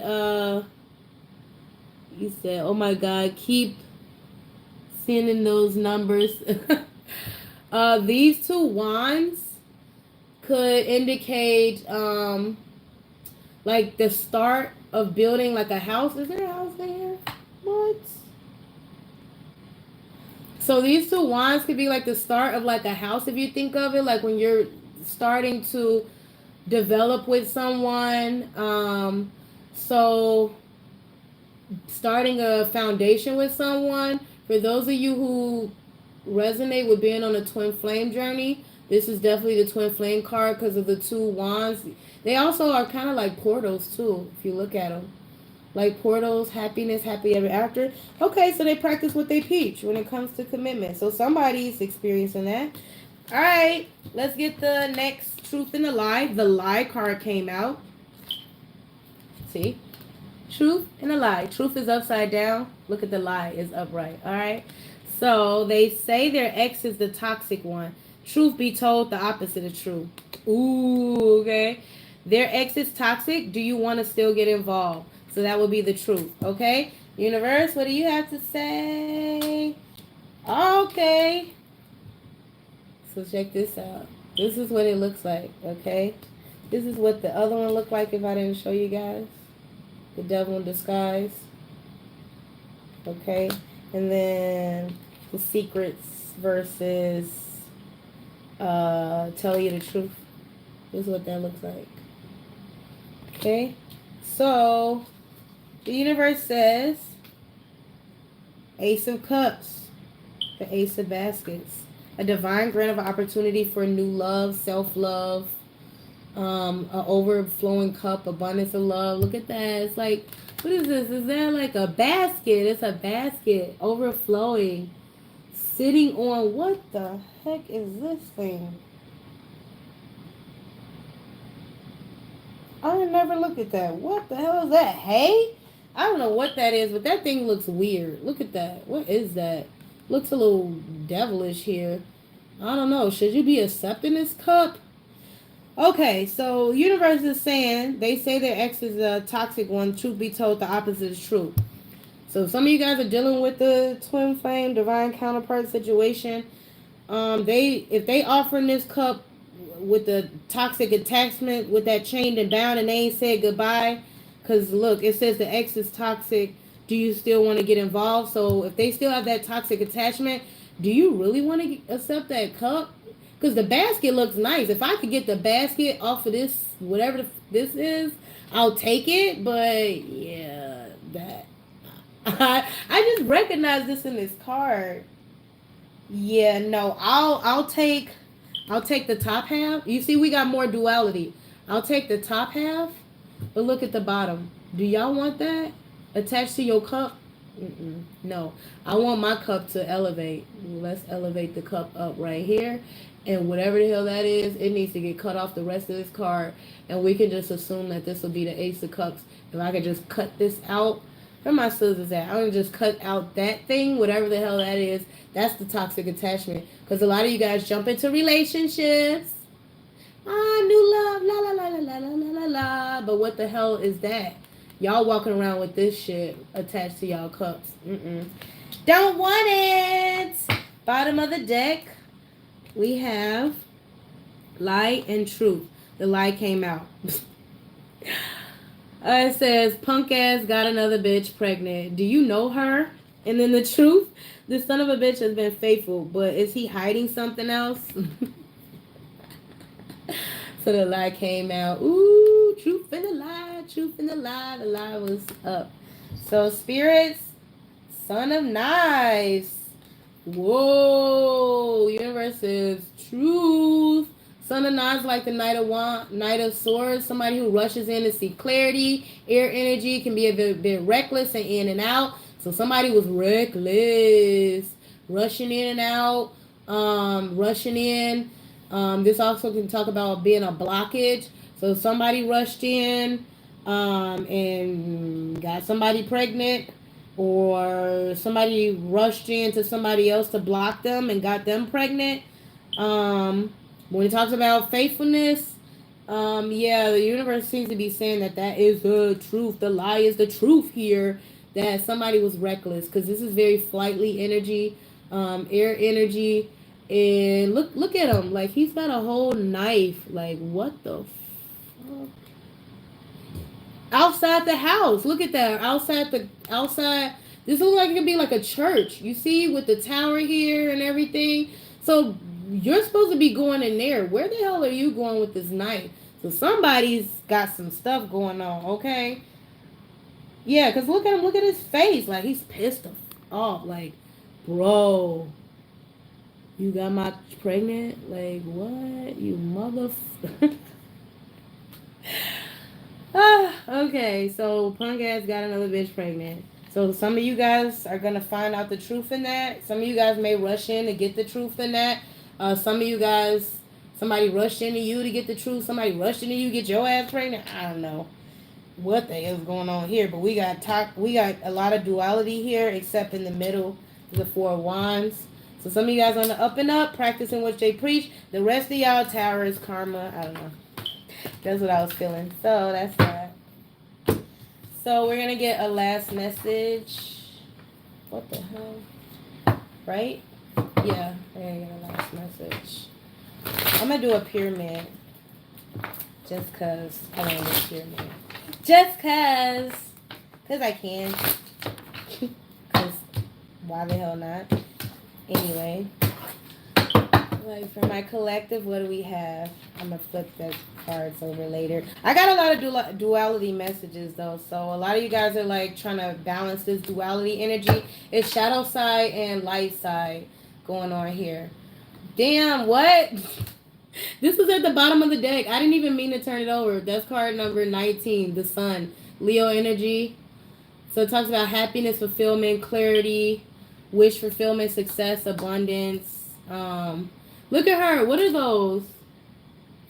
S1: you said, oh my God, keep sending those numbers. These two wands could indicate, like the start of building like a house. Is there a house in here? What? So these two wands could be like the start of like a house, if you think of it, like when you're starting to develop with someone. So starting a foundation with someone. For those of you who resonate with being on a twin flame journey, this is definitely the twin flame card because of the two wands. They also are kind of like portals too, if you look at them. Like portals, happiness, happy ever after. Okay, so they practice what they preach when it comes to commitment. So somebody's experiencing that. All right, let's get the next truth and the lie. The lie card came out. See? Truth and a lie. Truth is upside down. Look at the lie is upright. All right. So they say their ex is the toxic one. Truth be told, the opposite of true. Ooh, okay. Their ex is toxic. Do you want to still get involved? So that would be the truth. Okay. Universe, what do you have to say? Okay. So check this out. This is what it looks like. Okay. This is what the other one looked like if I didn't show you guys. The devil in disguise. Okay. And then the secrets versus tell you the truth. This is what that looks like. Okay. So the universe says Ace of Cups. The Ace of Baskets. A divine grant of opportunity for new love, self-love. An overflowing cup, abundance of love. Look at that. It's like, what is this? Is that like a basket? It's a basket overflowing, sitting on, what the heck is this thing? I never looked at that. What the hell is that? Hay? I don't know what that is, but that thing looks weird. Look at that. What is that? Looks a little devilish here. I don't know. Should you be accepting this cup? Okay, so universe is saying, they say their ex is a toxic one. Truth be told, the opposite is true. So some of you guys are dealing with the twin flame, divine counterpart situation. If they offering this cup with the toxic attachment, with that chained and bound, and they ain't said goodbye, because look, it says the ex is toxic. Do you still want to get involved? So if they still have that toxic attachment, do you really want to accept that cup? Because the basket looks nice. If I could get the basket off of this, whatever this is, I'll take it. But yeah, that I just recognize this in this card. Yeah, no, I'll take the top half. You see, we got more duality. I'll take the top half, but look at the bottom. Do y'all want that attached to your cup? No, I want my cup to elevate. Let's elevate the cup up right here. And whatever the hell that is, it needs to get cut off the rest of this card. And we can just assume that this will be the Ace of Cups. If I could just cut this out. Where my scissors at? I'm going to just cut out that thing, whatever the hell that is. That's the toxic attachment. Because a lot of you guys jump into relationships. New love, la la la la la la la la la. But what the hell is that? Y'all walking around with this shit attached to y'all cups. Don't want it. Bottom of the deck, we have lie and truth. The lie came out. It says, punk ass got another bitch pregnant. Do you know her? And then the truth, the son of a bitch has been faithful, but is he hiding something else? So the lie came out. Ooh, truth and the lie, truth and the lie. The lie was up. So spirits, Son of Knives. Whoa. Universe says truth. Son of Knives like the Knight of Swords. Somebody who rushes in to see clarity. Air energy can be a bit reckless and in and out. So somebody was reckless. Rushing in and out. Rushing in. This also can talk about being a blockage. So somebody rushed in and got somebody pregnant, or somebody rushed into somebody else to block them and got them pregnant. When it talks about faithfulness, yeah, the universe seems to be saying that is the truth. The lie is the truth here, that somebody was reckless, because this is very flightly energy, air energy. And look at him, like he's got a whole knife. Like, what the fuck? Outside the house, look at that. Outside. This looks like it could be like a church. You see, with the tower here and everything. So you're supposed to be going in there. Where the hell are you going with this knife? So somebody's got some stuff going on. Okay. Yeah, because look at him. Look at his face. Like, he's pissed off. Like, bro. You got my pregnant? Like, what? You motherfucker. Okay, so punk ass got another bitch pregnant. So some of you guys are going to find out the truth in that. Some of you guys may rush in to get the truth in that. Some of you guys, somebody rushed into you to get the truth. Somebody rushed into you to get your ass pregnant. I don't know what the hell is going on here. But we got a lot of duality here, except in the middle, the Four of Wands. So some of you guys on the up and up, practicing what they preach. The rest of y'all, Towers, Karma, I don't know. That's what I was feeling. So that's that. So we're going to get a last message. What the hell? Right? Yeah, we're going to get a last message. I'm going to do a pyramid. Just because I want to do a pyramid. Just because. Because I can. Because why the hell not? Anyway, like for my collective, what do we have? I'm going to flip the cards over later. I got a lot of duality messages, though. So a lot of you guys are like trying to balance this duality energy. It's shadow side and light side going on here. Damn, what? This was at the bottom of the deck. I didn't even mean to turn it over. That's card number 19, the Sun. Leo energy. So it talks about happiness, fulfillment, clarity, wish fulfillment, success, abundance. Look at her. What are those?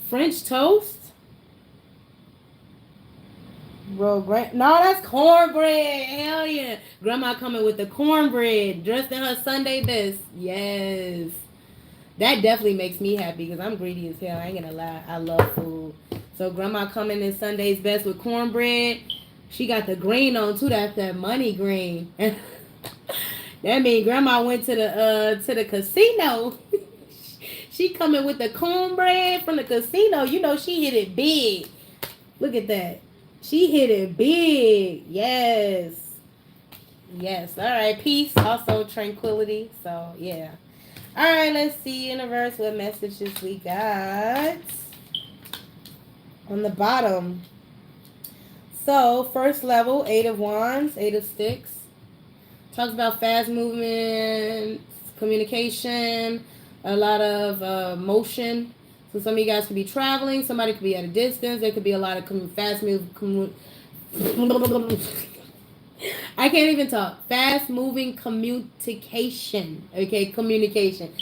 S1: French toast? Bro, no, that's cornbread. Hell yeah. Grandma coming with the cornbread, dressed in her Sunday best. Yes. That definitely makes me happy because I'm greedy as hell. I ain't gonna lie. I love food. So grandma coming in Sunday's best with cornbread. She got the green on too. That's that money green. That means grandma went to the casino. She coming with the cornbread from the casino. You know she hit it big. Look at that. She hit it big. Yes. Yes. All right. Peace. Also tranquility. So yeah. All right. Let's see, universe, what messages we got on the bottom. So first level, 8 of Wands, 8 of Sticks. Talks about fast movement, communication, a lot of motion. So some of you guys could be traveling. Somebody could be at a distance. There could be a lot of fast move. I can't even talk. Fast moving communication. Okay, communication.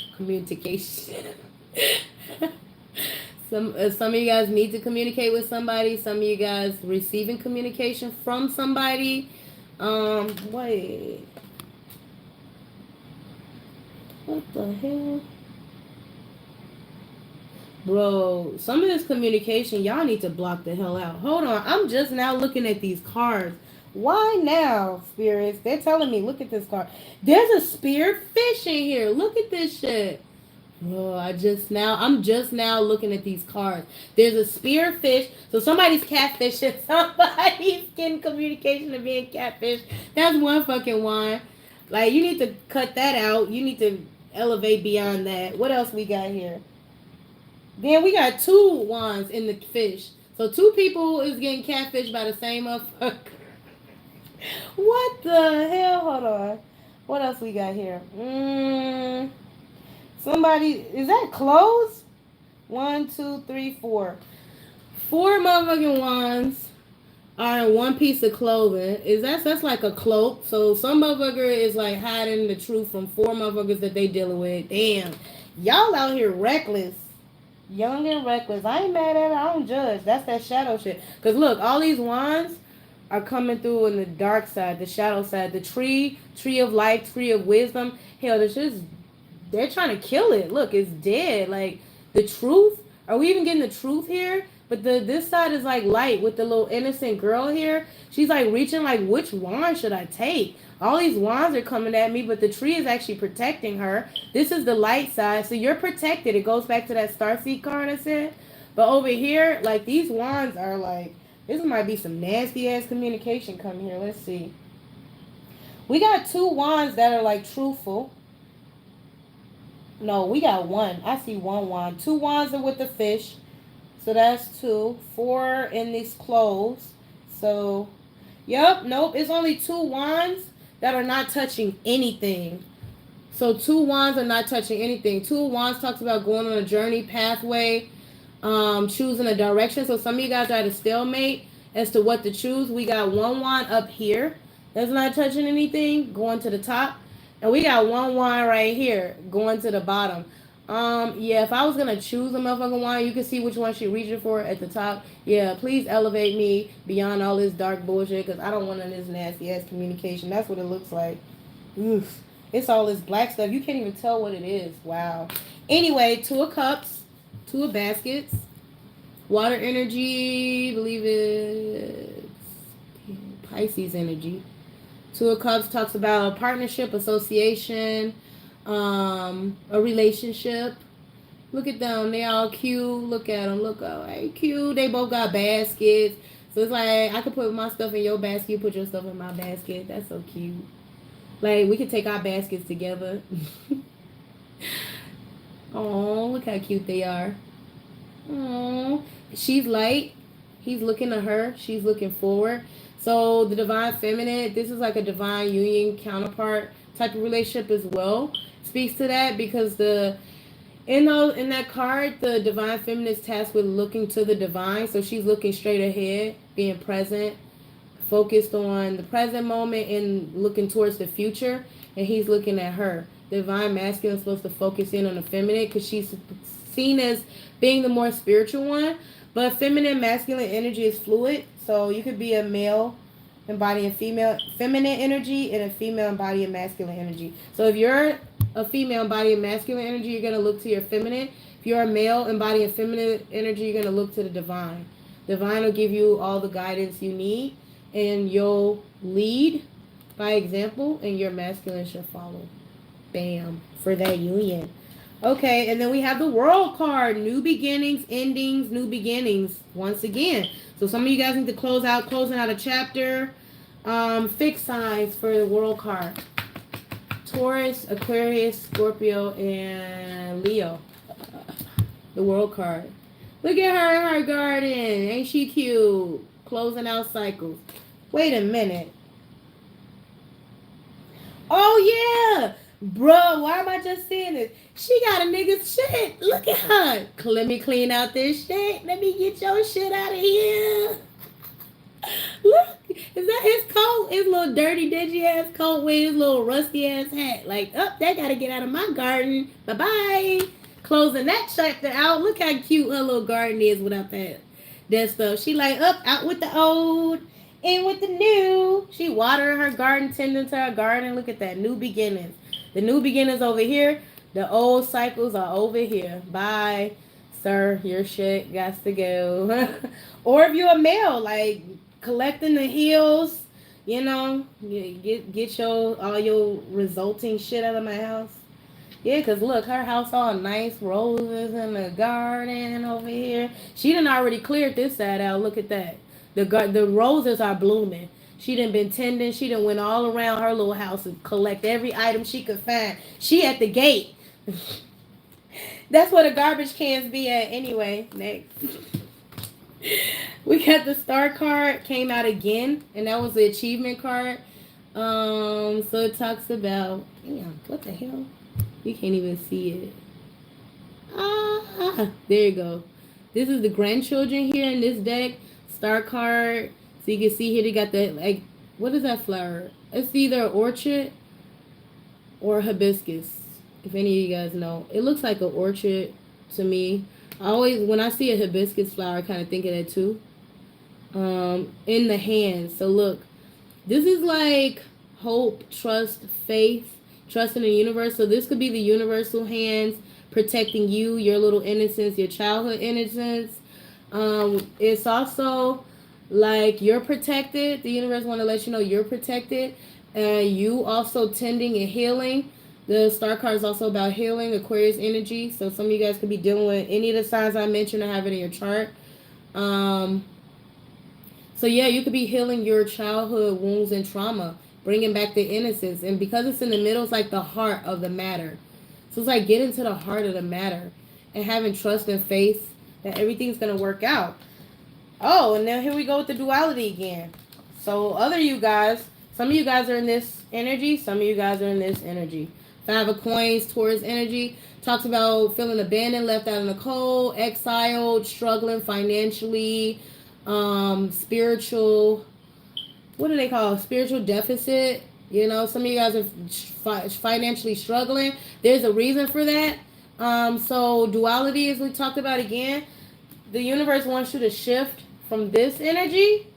S1: Some of you guys need to communicate with somebody. Some of you guys receiving communication from somebody. Wait. What the hell? Bro, some of this communication, y'all need to block the hell out. Hold on. I'm just now looking at these cards. Why now, spirits? They're telling me, look at this card. There's a spear fish in here. Look at this shit. Bro, I'm just now looking at these cards. There's a spear fish. So somebody's catfishing. Somebody's getting communication of being catfish. That's one fucking one. Like, you need to cut that out. You need to elevate beyond that. What else we got here? Then we got 2 wands in the fish. So 2 people is getting catfished by the same motherfucker. What the hell? Hold on. What else we got here? Somebody, is that clothes? 1, 2, 3, 4. 4 motherfucking wands are in one piece of clothing. That's like a cloak. So some motherfucker is like hiding the truth from 4 motherfuckers that they dealing with. Damn. Y'all out here reckless. Young and reckless. I ain't mad at it. I don't judge. That's that shadow shit. Cause look, all these wands are coming through in the dark side, the shadow side, the tree of life, tree of wisdom. Hell, it's just they're trying to kill it. Look, it's dead. Like the truth. Are we even getting the truth here? But this side is like light with the little innocent girl here. She's like reaching like, which wand should I take? All these wands are coming at me, but the tree is actually protecting her. This is the light side. So you're protected. It goes back to that starseed card I said. But over here, like these wands are like, this might be some nasty ass communication coming here. Let's see. We got 2 wands that are like truthful. No, we got 1. I see 1 wand. 2 wands are with the fish. So that's 2. 4 in these clothes. So, yep, nope. It's only 2 wands that are not touching anything. So 2 wands are not touching anything. 2 wands talks about going on a journey, pathway, choosing a direction. So some of you guys are at a stalemate as to what to choose. We got 1 wand up here that's not touching anything, going to the top. And we got 1 wand right here, going to the bottom. Yeah, if I was gonna choose a motherfucking wand, you can see which one she reaching for at the top. Yeah, please elevate me beyond all this dark bullshit, because I don't want none of this nasty ass communication. That's what it looks like. Oof. It's all this black stuff. You can't even tell what it is. Wow. Anyway, 2 of cups, 2 of baskets, water energy, believe it's Pisces energy. 2 of cups talks about a partnership, association, a relationship. Look at them. They all cute. Look at them. Look, oh, hey, cute. They both got baskets. So it's like, I could put my stuff in your basket. You put your stuff in my basket. That's so cute. Like, we could take our baskets together. Oh, look how cute they are. Oh, she's light. He's looking at her. She's looking forward. So the divine feminine, this is like a divine union counterpart type of relationship as well. Speaks to that because in that card, the divine feminine is tasked with looking to the divine. So she's looking straight ahead, being present, focused on the present moment and looking towards the future. And he's looking at her. The divine masculine is supposed to focus in on the feminine because she's seen as being the more spiritual one. But feminine masculine energy is fluid. So you could be a male embodying feminine energy and a female embodying masculine energy. So if you're a female embodying masculine energy, you're going to look to your feminine. If you're a male embodying feminine energy, you're going to look to the divine. Divine will give you all the guidance you need, and you'll lead by example, and your masculine shall follow. Bam. For that union. Okay, and then we have the World card. New beginnings, endings, new beginnings. Once again. So some of you guys need to closing out a chapter. Fixed signs for the World card. Taurus, Aquarius, Scorpio, and Leo. The World card. Look at her in her garden. Ain't she cute? Closing out cycles. Wait a minute. Oh, yeah. Bro, why am I just seeing this? She got a nigga's shit. Look at her. Let me clean out this shit. Let me get your shit out of here. Look, is that his coat? His little dirty, dingy ass coat with his little rusty ass hat. Like, oh, that gotta get out of my garden. Bye-bye. Closing that chapter out. Look how cute her little garden is without that stuff. She like, up, out with the old, in with the new. She watering her garden, tending to her garden. Look at that, new beginnings. The new beginnings over here. The old cycles are over here. Bye, sir. Your shit got to go. Or if you're a male, like collecting the heels, you know, get all your resulting shit out of my house. Yeah, because look, her house all nice, roses in the garden over here. She done already cleared this side out. Look at that. The roses are blooming. She done been tending. She done went all around her little house and collect every item she could find. She at the gate. That's where the garbage cans be at anyway. Next. We got the star card. Came out again. And that was the achievement card. So it talks about, damn, what the hell? You can't even see it. There you go. This is the grandchildren here in this deck. Star card. So you can see here they got the, like, what is that flower? It's either orchid or hibiscus. If any of you guys know. It looks like an orchid to me. I always, when I see a hibiscus flower, I kind of think of that too. In the hand. So look, this is like hope, trust, faith, trust in the universe. So this could be the universal hands protecting you, your little innocence, your childhood innocence. It's also like you're protected. The universe want to let you know you're protected, and you also tending and healing. The star card is also about healing, Aquarius energy. So some of you guys could be dealing with any of the signs I mentioned or have it in your chart. So yeah, you could be healing your childhood wounds and trauma, bringing back the innocence. And because it's in the middle, it's like the heart of the matter. So it's like getting to the heart of the matter and having trust and faith that everything's going to work out. Oh, and then here we go with the duality again. So other you guys, some of you guys are in this energy, some of you guys are in this energy. Five of Coins, Taurus energy, talks about feeling abandoned, left out in the cold, exiled, struggling financially, spiritual, what do they call it? Spiritual deficit. You know, some of you guys are financially struggling. There's a reason for that. So duality, as we talked about again, the universe wants you to shift from this energy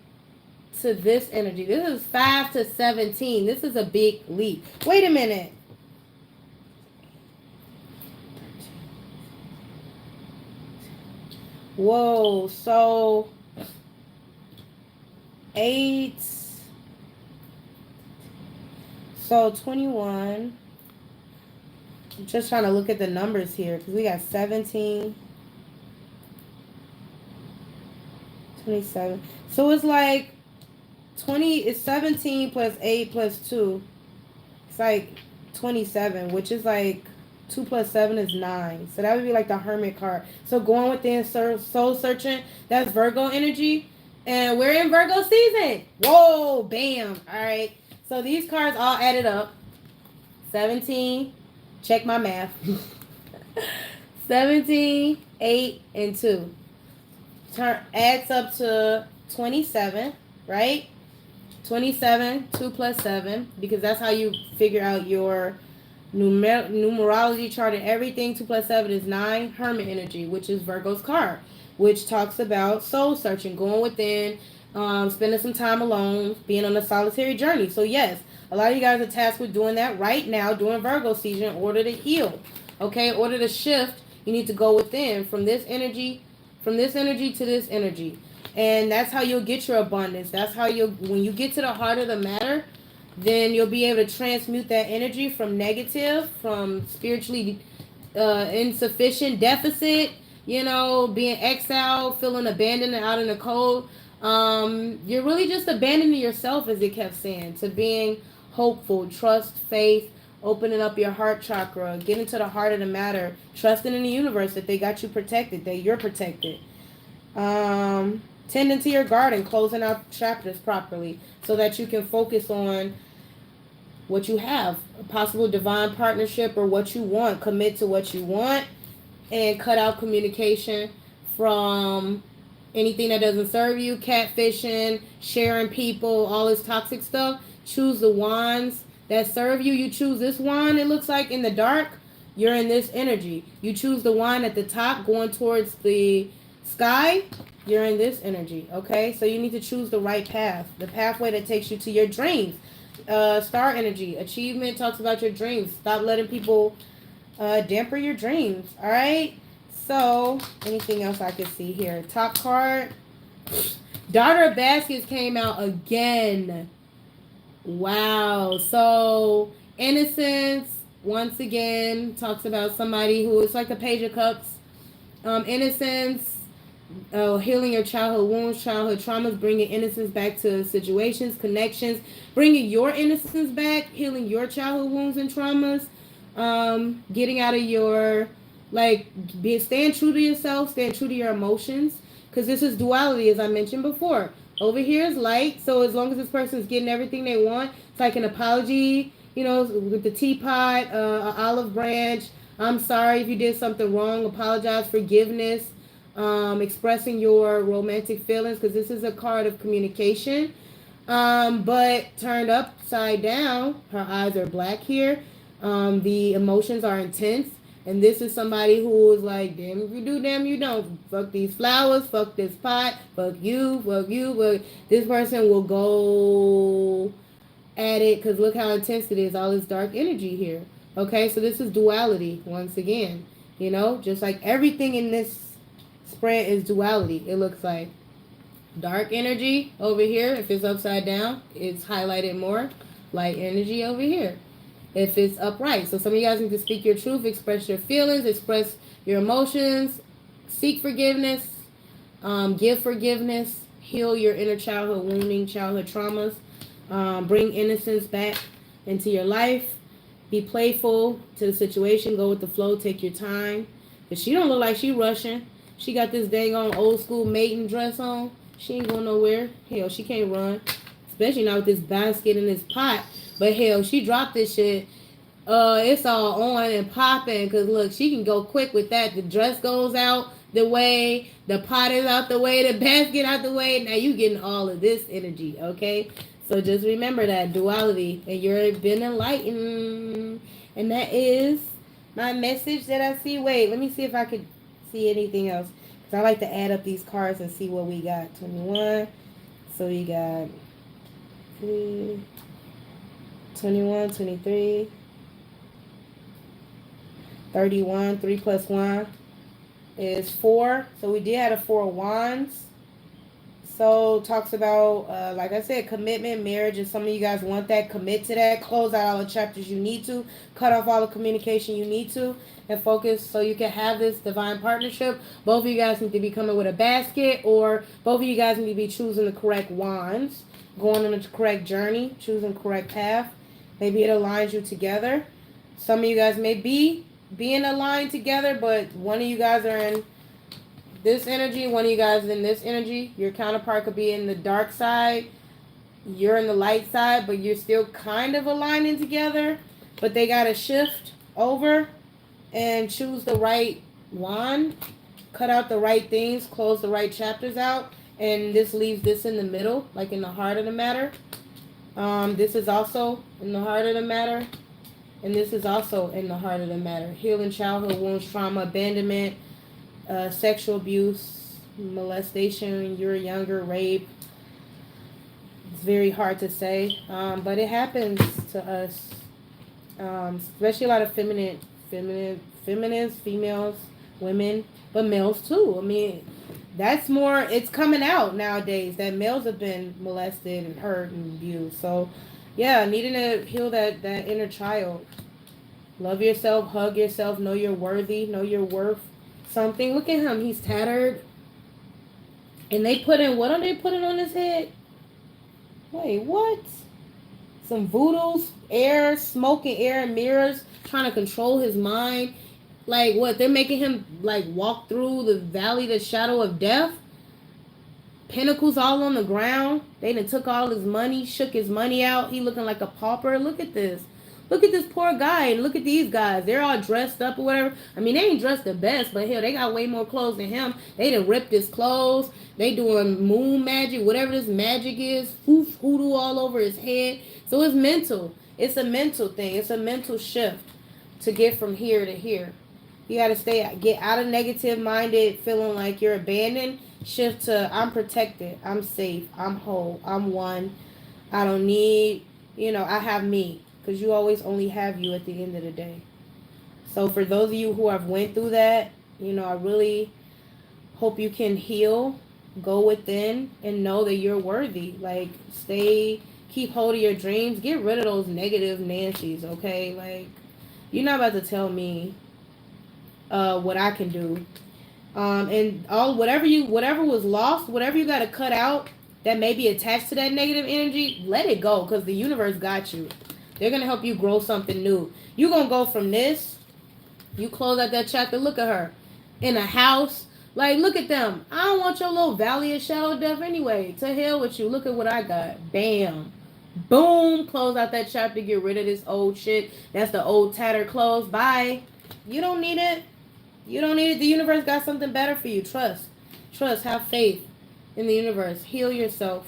S1: to this energy. This is 5 to 17. This is a big leap. Wait a minute. Whoa, so 8, so 21. I'm just trying to look at the numbers here because we got 17, 27. So it's like 20, it's 17 plus 8 plus 2. It's like 27, which is like 2 plus 7 is 9. So that would be like the Hermit card. So going within, soul searching, that's Virgo energy. And we're in Virgo season. Whoa, bam. All right. So these cards all added up. 17. Check my math. 17, 8, and 2. Adds up to 27, right? 27, 2 plus 7. Because that's how you figure out your numerology chart and everything. 2 plus 7 is 9. Hermit energy, which is Virgo's card, which talks about soul searching, going within, spending some time alone, being on a solitary journey. So yes, a lot of you guys are tasked with doing that right now during Virgo season in order to heal. Okay, in order to shift, you need to go within from this energy to this energy. And that's how you'll get your abundance. That's how when you get to the heart of the matter, then you'll be able to transmute that energy from negative, from spiritually insufficient, deficit, being exiled, feeling abandoned and out in the cold. You're really just abandoning yourself, as it kept saying, to being hopeful, trust, faith, opening up your heart chakra, getting to the heart of the matter, trusting in the universe that they got you protected, that you're protected. Tending to your garden, closing out chapters properly so that you can focus on what you have, a possible divine partnership or what you want, commit to what you want, and cut out communication from anything that doesn't serve you, catfishing, sharing people, all this toxic stuff. Choose the wands that serve you. You choose this wand, it looks like in the dark, you're in this energy. You choose the wand at the top going towards the sky, you're in this energy. Okay, so you need to choose the right path, the pathway that takes you to your dreams. Star energy, achievement, talks about your dreams. Stop letting people damper your dreams. All right, so anything else I could see here? Top card, Daughter of Baskets came out again. Wow. So innocence once again talks about somebody who is like the Page of Cups. Innocence, healing your childhood wounds, childhood traumas, bringing innocence back to situations, connections, bringing your innocence back, healing your childhood wounds and traumas, getting out of your, staying true to yourself, staying true to your emotions, because this is duality, as I mentioned before. Over here is light, so as long as this person is getting everything they want, it's like an apology, with the teapot, an olive branch. I'm sorry if you did something wrong. Apologize, forgiveness, expressing your romantic feelings, because this is a card of communication. But turned upside down, her eyes are black here. The emotions are intense. And this is somebody who is like, damn if you do, damn you don't. Fuck these flowers, fuck this pot, fuck you, fuck you. But this person will go at it, because look how intense it is, all this dark energy here. Okay, so this is duality once again. Just like everything in this spread is duality, it looks like. Dark energy over here, if it's upside down, it's highlighted more. Light energy over here, if it's upright. So some of you guys need to speak your truth, express your feelings, express your emotions, seek forgiveness, give forgiveness, heal your inner childhood wounding, childhood traumas, bring innocence back into your life. Be playful to the situation, go with the flow, take your time. Because she don't look like she rushing. She got this dang on old school maiden dress on. She ain't going nowhere. Hell, she can't run. Especially not with this basket and this pot. But hell, she dropped this shit. It's all on and popping. Because look, she can go quick with that. The dress goes out the way. The pot is out the way. The basket out the way. Now you getting all of this energy, okay? So just remember that duality. And you're been enlightened. And that is my message that I see. Wait, let me see if I could see anything else. I like to add up these cards and see what we got. 21. So we got 21, 23, 31. 3 plus 1 is 4. So we did have a 4 of Wands. So talks about, like I said, commitment, marriage, and some of you guys want that. Commit to that. Close out all the chapters you need to. Cut off all the communication you need to. And focus so you can have this divine partnership. Both of you guys need to be coming with a basket, or both of you guys need to be choosing the correct wands, going on the correct journey, choosing the correct path. Maybe it aligns you together. Some of you guys may be being aligned together, but one of you guys are in this energy, one of you guys is in this energy. Your counterpart could be in the dark side. You're in the light side, but you're still kind of aligning together. But they got to shift over and choose the right wand, cut out the right things, close the right chapters out, and this leaves this in the middle, like in the heart of the matter. This is also in the heart of the matter, and this is also in the heart of the matter. Healing childhood wounds, trauma, abandonment, sexual abuse, molestation when you're younger, rape. It's very hard to say, but it happens to us, especially a lot of feminists, females, women, but males too. I mean, that's more, it's coming out nowadays that males have been molested and hurt and abused. So yeah, needing to heal that inner child. Love yourself, hug yourself, know you're worthy, know your worth something. Look at him, he's tattered. And they put in, what are they putting on his head? Wait, what? Some voodoos, air, smoking air and mirrors, trying to control his mind. Like what? They're making him like walk through the valley, the shadow of death. Pinnacles all on the ground. They done took all his money, shook his money out. He looking like a pauper. Look at this. Look at this poor guy, and look at these guys. They're all dressed up or whatever. I mean, they ain't dressed the best, but hell, they got way more clothes than him. They done ripped his clothes. They doing moon magic, whatever this magic is. Hoodoo all over his head. So it's mental. It's a mental thing. It's a mental shift to get from here to here. You got to get out of negative minded, feeling like you're abandoned. Shift to I'm protected. I'm safe. I'm whole. I'm one. I don't need, I have me. Because you always only have you at the end of the day. So for those of you who have went through that, I really hope you can heal, go within, and know that you're worthy. Like, keep hold of your dreams. Get rid of those negative Nancy's, okay? Like, you're not about to tell me what I can do. And whatever was lost, whatever you got to cut out that may be attached to that negative energy, let it go, because the universe got you. They're going to help you grow something new. You're going to go from this. You close out that chapter. Look at her. In a house. Like, look at them. I don't want your little valley of shadow death anyway. To hell with you. Look at what I got. Bam. Boom, close out that chapter, get rid of this old shit. That's the old tattered clothes. Bye. You don't need it. You don't need it. The universe got something better for you. Trust. Trust. Have faith in the universe. Heal yourself.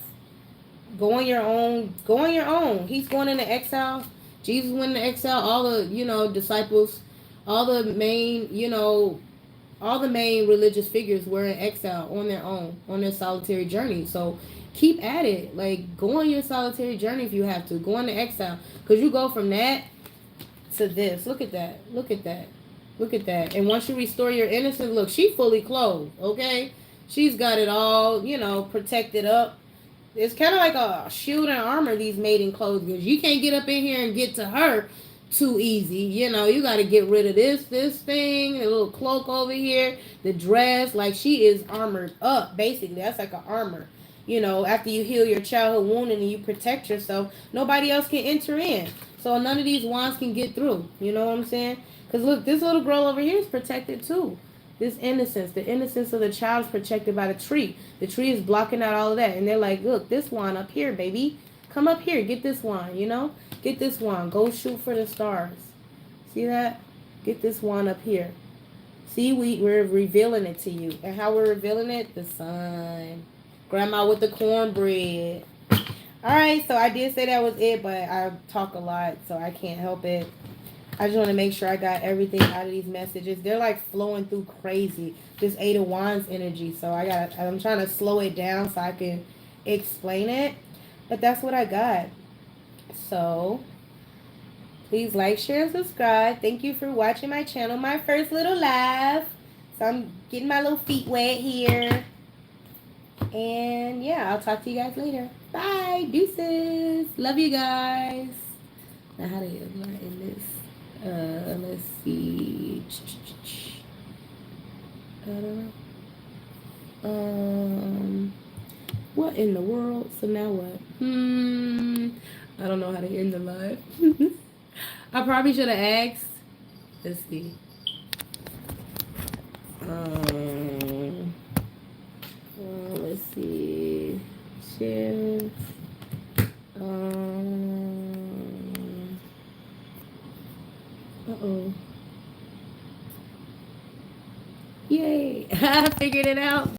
S1: Go on your own. Go on your own. He's going into exile. Jesus went into exile. All the, disciples, all the main, all the main religious figures were in exile on their own, on their solitary journey. So keep at it. Like, go on your solitary journey if you have to. Go into exile. Because you go from that to this. Look at that. Look at that. Look at that. And once you restore your innocence, look, she fully clothed, okay? She's got it all, protected up. It's kind of like a shield and armor, these maiden clothes, because you can't get up in here and get to her too easy. You got to get rid of this thing, the little cloak over here, the dress. Like, she is armored up, basically. That's like an armor. After you heal your childhood wound and you protect yourself, nobody else can enter in. So none of these wands can get through. You know what I'm saying? Because look, this little girl over here is protected too. This innocence, the innocence of the child is protected by the tree. The tree is blocking out all of that. And they're like, look, this wand up here, baby. Come up here. Get this wand, Get this wand. Go shoot for the stars. See that? Get this wand up here. See, we're revealing it to you. And how we're revealing it? The sun. Grandma with the cornbread. All right, so I did say that was it, but I talk a lot, so I can't help it. I just want to make sure I got everything out of these messages. They're like flowing through crazy. This Eight of Wands energy. So I'm trying to slow it down so I can explain it. But that's what I got. So please like, share, and subscribe. Thank you for watching my channel. My first little live. So I'm getting my little feet wet here. And yeah, I'll talk to you guys later. Bye. Deuces. Love you guys. Now how do you end this? Let's see. I don't know. What in the world? So now what? I don't know how to end the live. I probably should have asked. Let's see. Let's see. Share. Uh-oh. Yay. I figured it out.